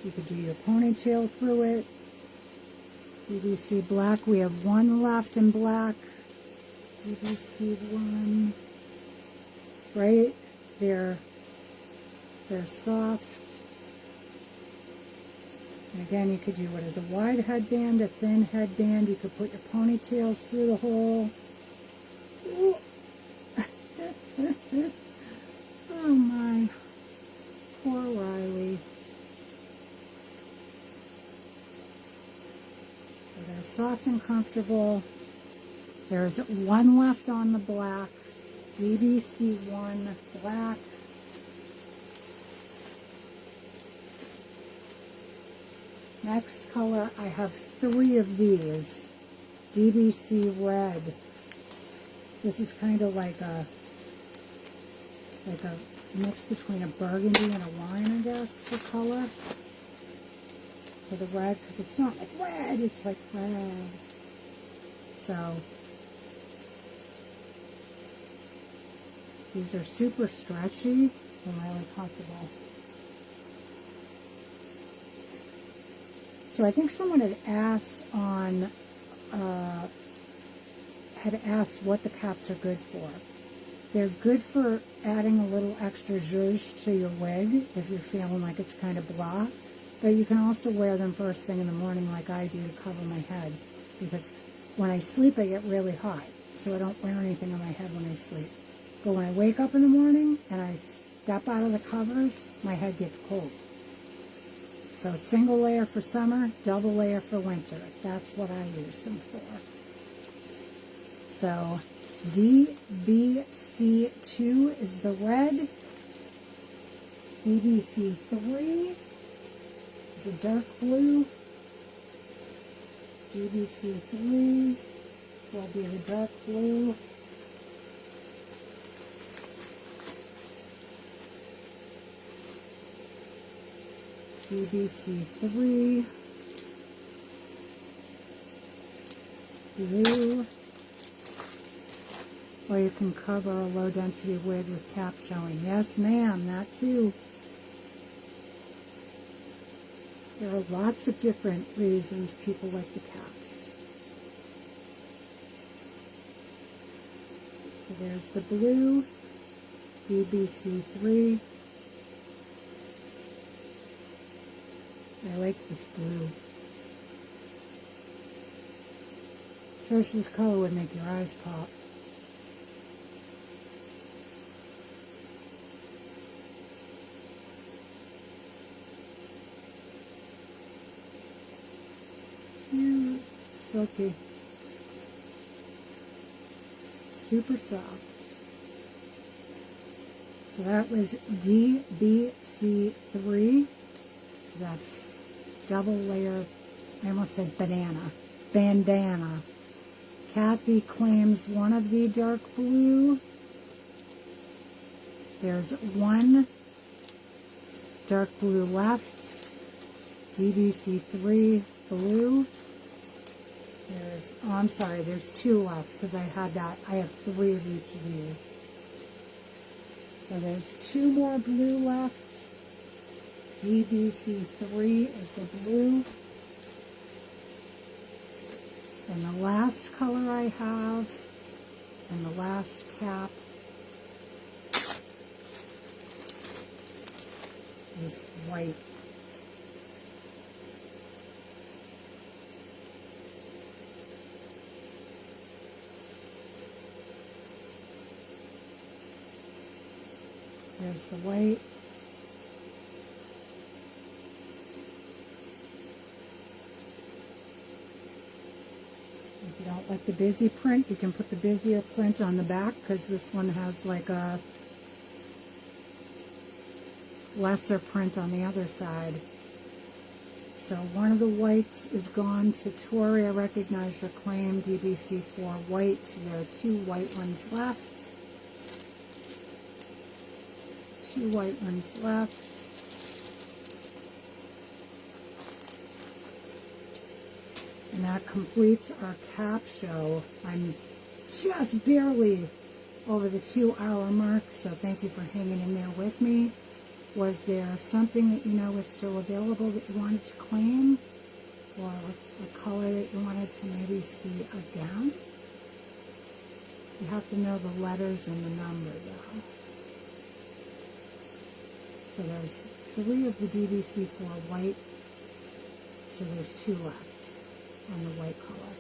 You could do your ponytail through it. DBC black, we have one left in black. DBC1, right? They're soft. And again, you could do it as a wide headband, a thin headband. You could put your ponytails through the hole. Oh my, poor Riley. So they're soft and comfortable. There's one left on the black, DBC1 black. Next color, I have three of these, DBC red. This is kind of like a mix between a burgundy and a wine, I guess, for color. For the red, because it's not like red, it's like red. So these are super stretchy and really comfortable. So I think someone had asked what the caps are good for. They're good for adding a little extra zhuzh to your wig if you're feeling like it's kind of blah. But you can also wear them first thing in the morning like I do to cover my head. Because when I sleep, I get really hot. So I don't wear anything on my head when I sleep. But when I wake up in the morning and I step out of the covers, my head gets cold. So single layer for summer, double layer for winter. That's what I use them for. So DBC2 is the red. DBC3 is a dark blue. DBC3 will be the dark blue. DBC3 blue. Or you can cover a low density wig with cap showing. Yes, ma'am, that too. There are lots of different reasons people like the caps. So there's the blue, DBC3. I like this blue. Trish, this color would make your eyes pop. Yeah, silky. Super soft. So that was DBC3. So that's double layer, I almost said banana, bandana. Kathy claims one of the dark blue. There's one dark blue left. DBC3 blue. There's, oh, I'm sorry, there's two left because I had that. I have three of each of these. So there's two more blue left. DBC3 is the blue. And the last color I have, and the last cap, is white. There's the white. If you don't like the busy print, you can put the busier print on the back because this one has like a lesser print on the other side. So one of the whites is gone to Tori. I recognize your claim, DBC4 white. So there are two white ones left. Two white ones left. And that completes our cap show. I'm just barely over the 2-hour mark, so thank you for hanging in there with me. Was there something that you know was still available that you wanted to claim? Or a color that you wanted to maybe see again? You have to know the letters and the number though. So there's 3 of the DBC4 white, so there's 2 left on the white color.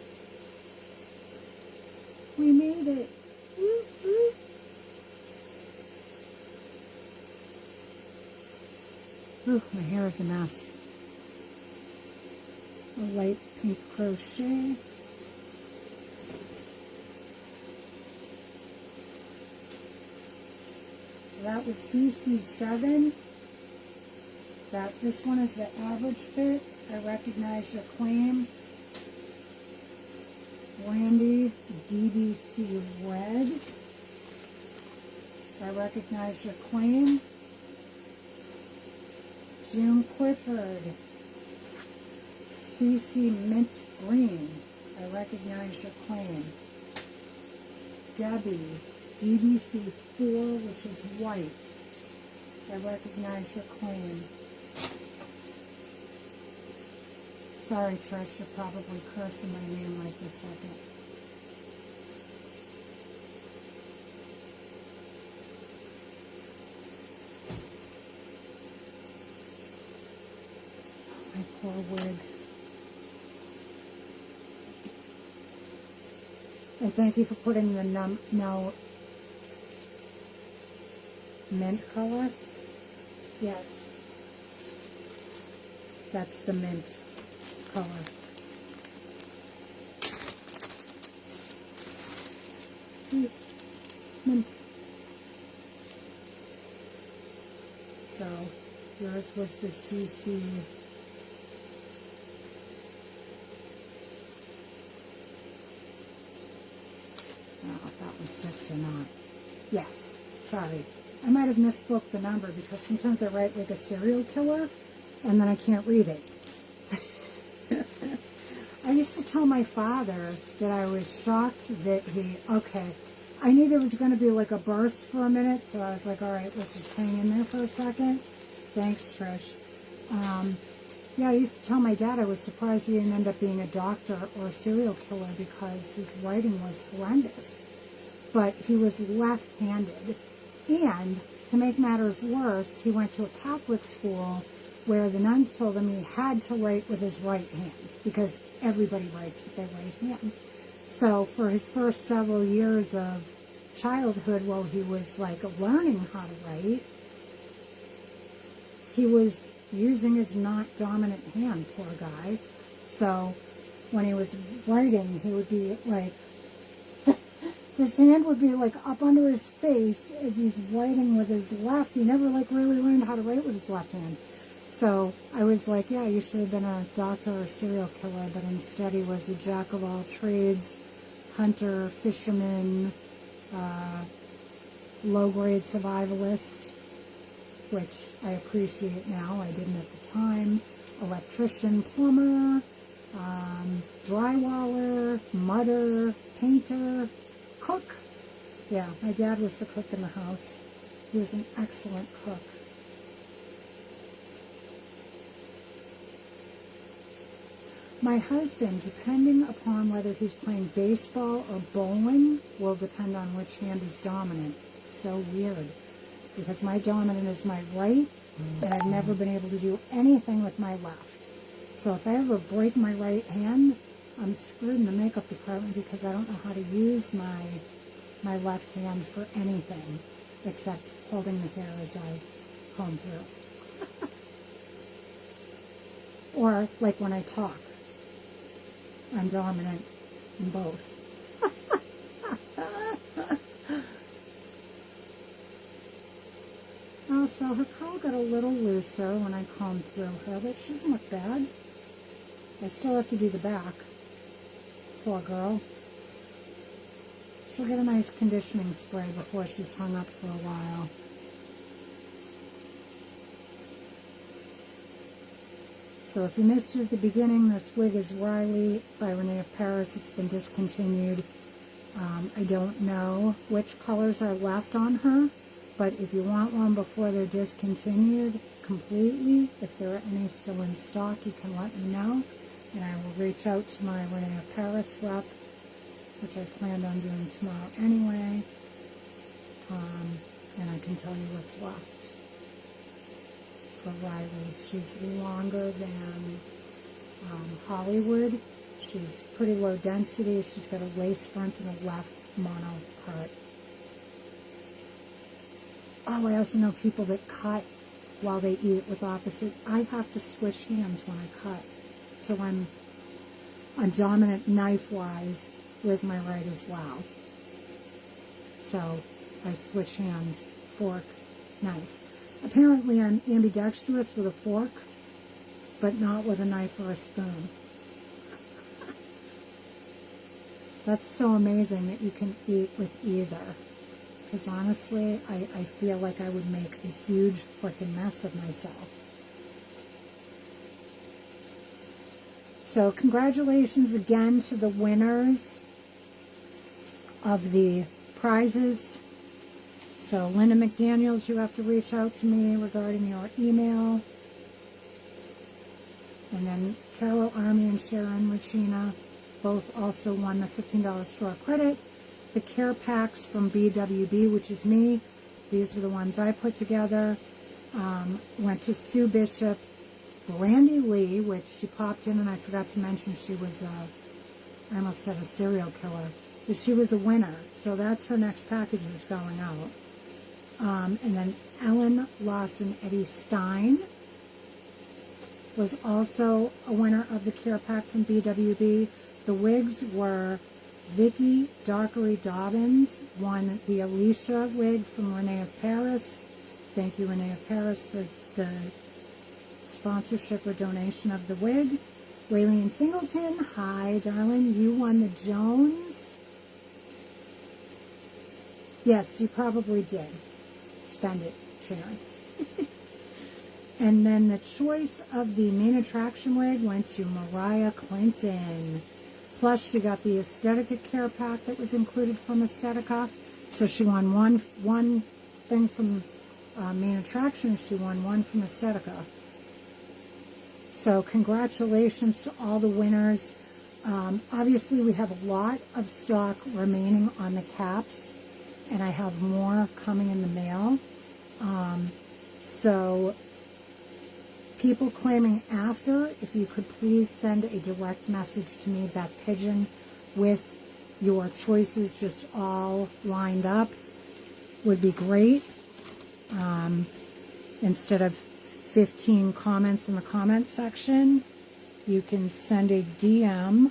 We made it! Woo, woo. Ooh, my hair is a mess. A light pink crochet. So that was CC7. This one is the average fit. I recognize your claim. Randy, DBC red. I recognize your claim. June Clifford, CC mint green. I recognize your claim. Debbie, DBC4, which is white. I recognize your claim. Sorry, Trish, you're probably cursing my name right this second. poor wig. And thank you for putting the no mint color. Yes. That's the mint color. See? Mint. So, yours was the CC. I don't know if that was 6 or not. Yes. Sorry. I might have misspoke the number because sometimes I write like a serial killer and then I can't read it. I used to tell my father that I was shocked that I knew there was going to be like a burst for a minute, so I was like, all right, let's just hang in there for a second. Thanks, Trish. Yeah, I used to tell my dad I was surprised he didn't end up being a doctor or a serial killer because his writing was horrendous. But he was left-handed. And to make matters worse, he went to a Catholic school where the nuns told him he had to write with his right hand because everybody writes with their right hand. So for his first several years of childhood, while he was like learning how to write, he was using his not dominant hand, poor guy. So when he was writing, he would be like, his hand would be like up under his face as he's writing with his left. He never like really learned how to write with his left hand. So I was like, yeah, you should have been a doctor or a serial killer, but instead he was a jack of all trades, hunter, fisherman, low-grade survivalist, which I appreciate now. I didn't at the time. Electrician, plumber, drywaller, mudder, painter, cook. Yeah, my dad was the cook in the house. He was an excellent cook. My husband, depending upon whether he's playing baseball or bowling, will depend on which hand is dominant. So weird. Because my dominant is my right, and I've never been able to do anything with my left. So if I ever break my right hand, I'm screwed in the makeup department because I don't know how to use my left hand for anything except holding the hair as I comb through. Or like when I talk. I'm dominant in both. Oh, so her curl got a little looser when I combed through her, but she doesn't look bad. I still have to do the back. Poor girl. She'll get a nice conditioning spray before she's hung up for a while. So if you missed it at the beginning, this wig is Riley by Renee of Paris. It's been discontinued. I don't know which colors are left on her, but if you want one before they're discontinued completely, if there are any still in stock, you can let me know, and I will reach out to my Renee of Paris rep, which I planned on doing tomorrow anyway, and I can tell you what's left. For Riley, she's longer than Hollywood. She's pretty low density. She's got a lace front and a left mono part. Oh, I also know people that cut while they eat with opposite. I have to switch hands when I cut. So I'm dominant knife-wise with my right as well. So I switch hands, fork, knife. Apparently I'm ambidextrous with a fork, but not with a knife or a spoon. That's so amazing that you can eat with either. Because honestly, I feel like I would make a huge freaking mess of myself. So congratulations again to the winners of the prizes. So Linda McDaniels, you have to reach out to me regarding your email. And then Carol Army and Sharon Regina both also won the $15 store credit. The care packs from BWB, which is me, these were the ones I put together, went to Sue Bishop Brandy Lee, which she popped in, and I forgot to mention she was I almost said a serial killer, but she was a winner. So that's her next package that's going out. And then Ellen Lawson Eddie Stein was also a winner of the care pack from BWB. The wigs were Vicky Dockery Dobbins won the Alicia wig from Renee of Paris. Thank you, Renee of Paris, for the sponsorship or donation of the wig. Raylene Singleton, hi, darling. You won the Jones. Yes, you probably did. Spend it, Sharon. And then the choice of the main attraction wig went to Mariah Clinton. Plus, she got the Aesthetica care pack that was included from Aesthetica. So she won one thing from main attraction. She won one from Aesthetica. So congratulations to all the winners. Obviously, we have a lot of stock remaining on the caps, and I have more coming in the mail. So people claiming after, if you could please send a direct message to me, Beth Pigeon, with your choices just all lined up, would be great. Instead of 15 comments in the comment section, you can send a DM.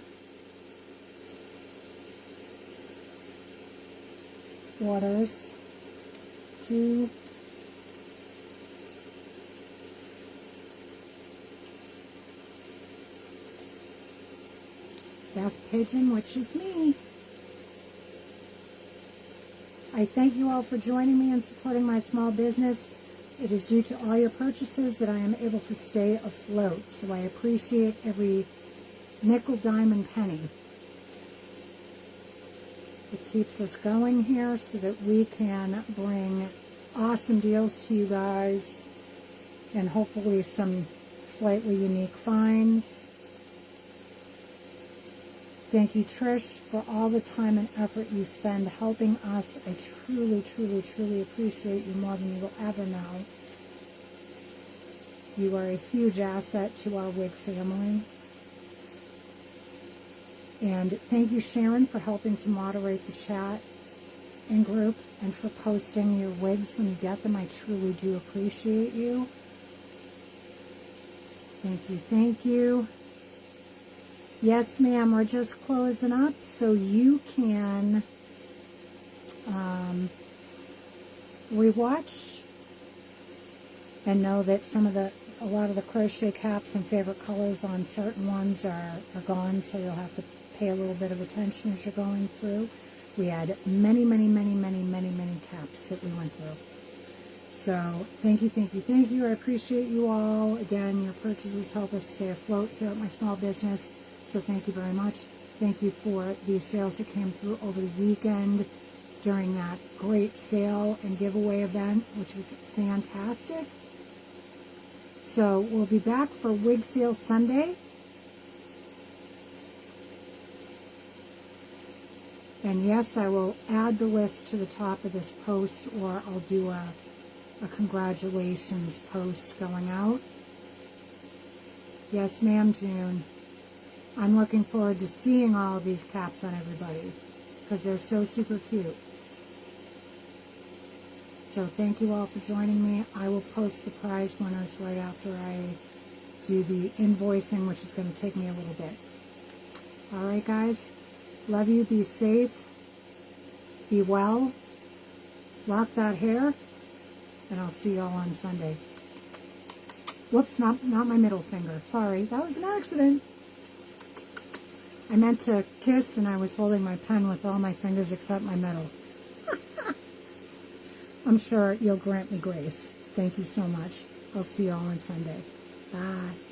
Waters to Beth Pigeon, which is me. I thank you all for joining me and supporting my small business. It is due to all your purchases that I am able to stay afloat. So I appreciate every nickel, dime, and penny. It keeps us going here so that we can bring awesome deals to you guys and hopefully some slightly unique finds. Thank you, Trish, for all the time and effort you spend helping us. I truly, truly, truly appreciate you more than you will ever know. You are a huge asset to our wig family. And thank you, Sharon, for helping to moderate the chat and group and for posting your wigs when you get them. I truly do appreciate you. Thank you, thank you. Yes, ma'am, we're just closing up, so you can rewatch and know that a lot of the crochet caps and favorite colors on certain ones are gone, so you'll have to pay a little bit of attention as you're going through. We had many, many, many, many, many, many caps that we went through. So thank you, thank you, thank you. I appreciate you all. Again, your purchases help us stay afloat here at my small business. So thank you very much. Thank you for the sales that came through over the weekend during that great sale and giveaway event, which was fantastic. So we'll be back for Wig Sale Sunday. And yes, I will add the list to the top of this post, or I'll do a congratulations post going out. Yes, ma'am, June. I'm looking forward to seeing all of these caps on everybody because they're so super cute. So thank you all for joining me. I will post the prize winners right after I do the invoicing, which is going to take me a little bit. All right, guys. Love you. Be safe. Be well. Rock that hair. And I'll see you all on Sunday. Whoops, not my middle finger. Sorry, that was an accident. I meant to kiss, and I was holding my pen with all my fingers except my middle. I'm sure you'll grant me grace. Thank you so much. I'll see you all on Sunday. Bye.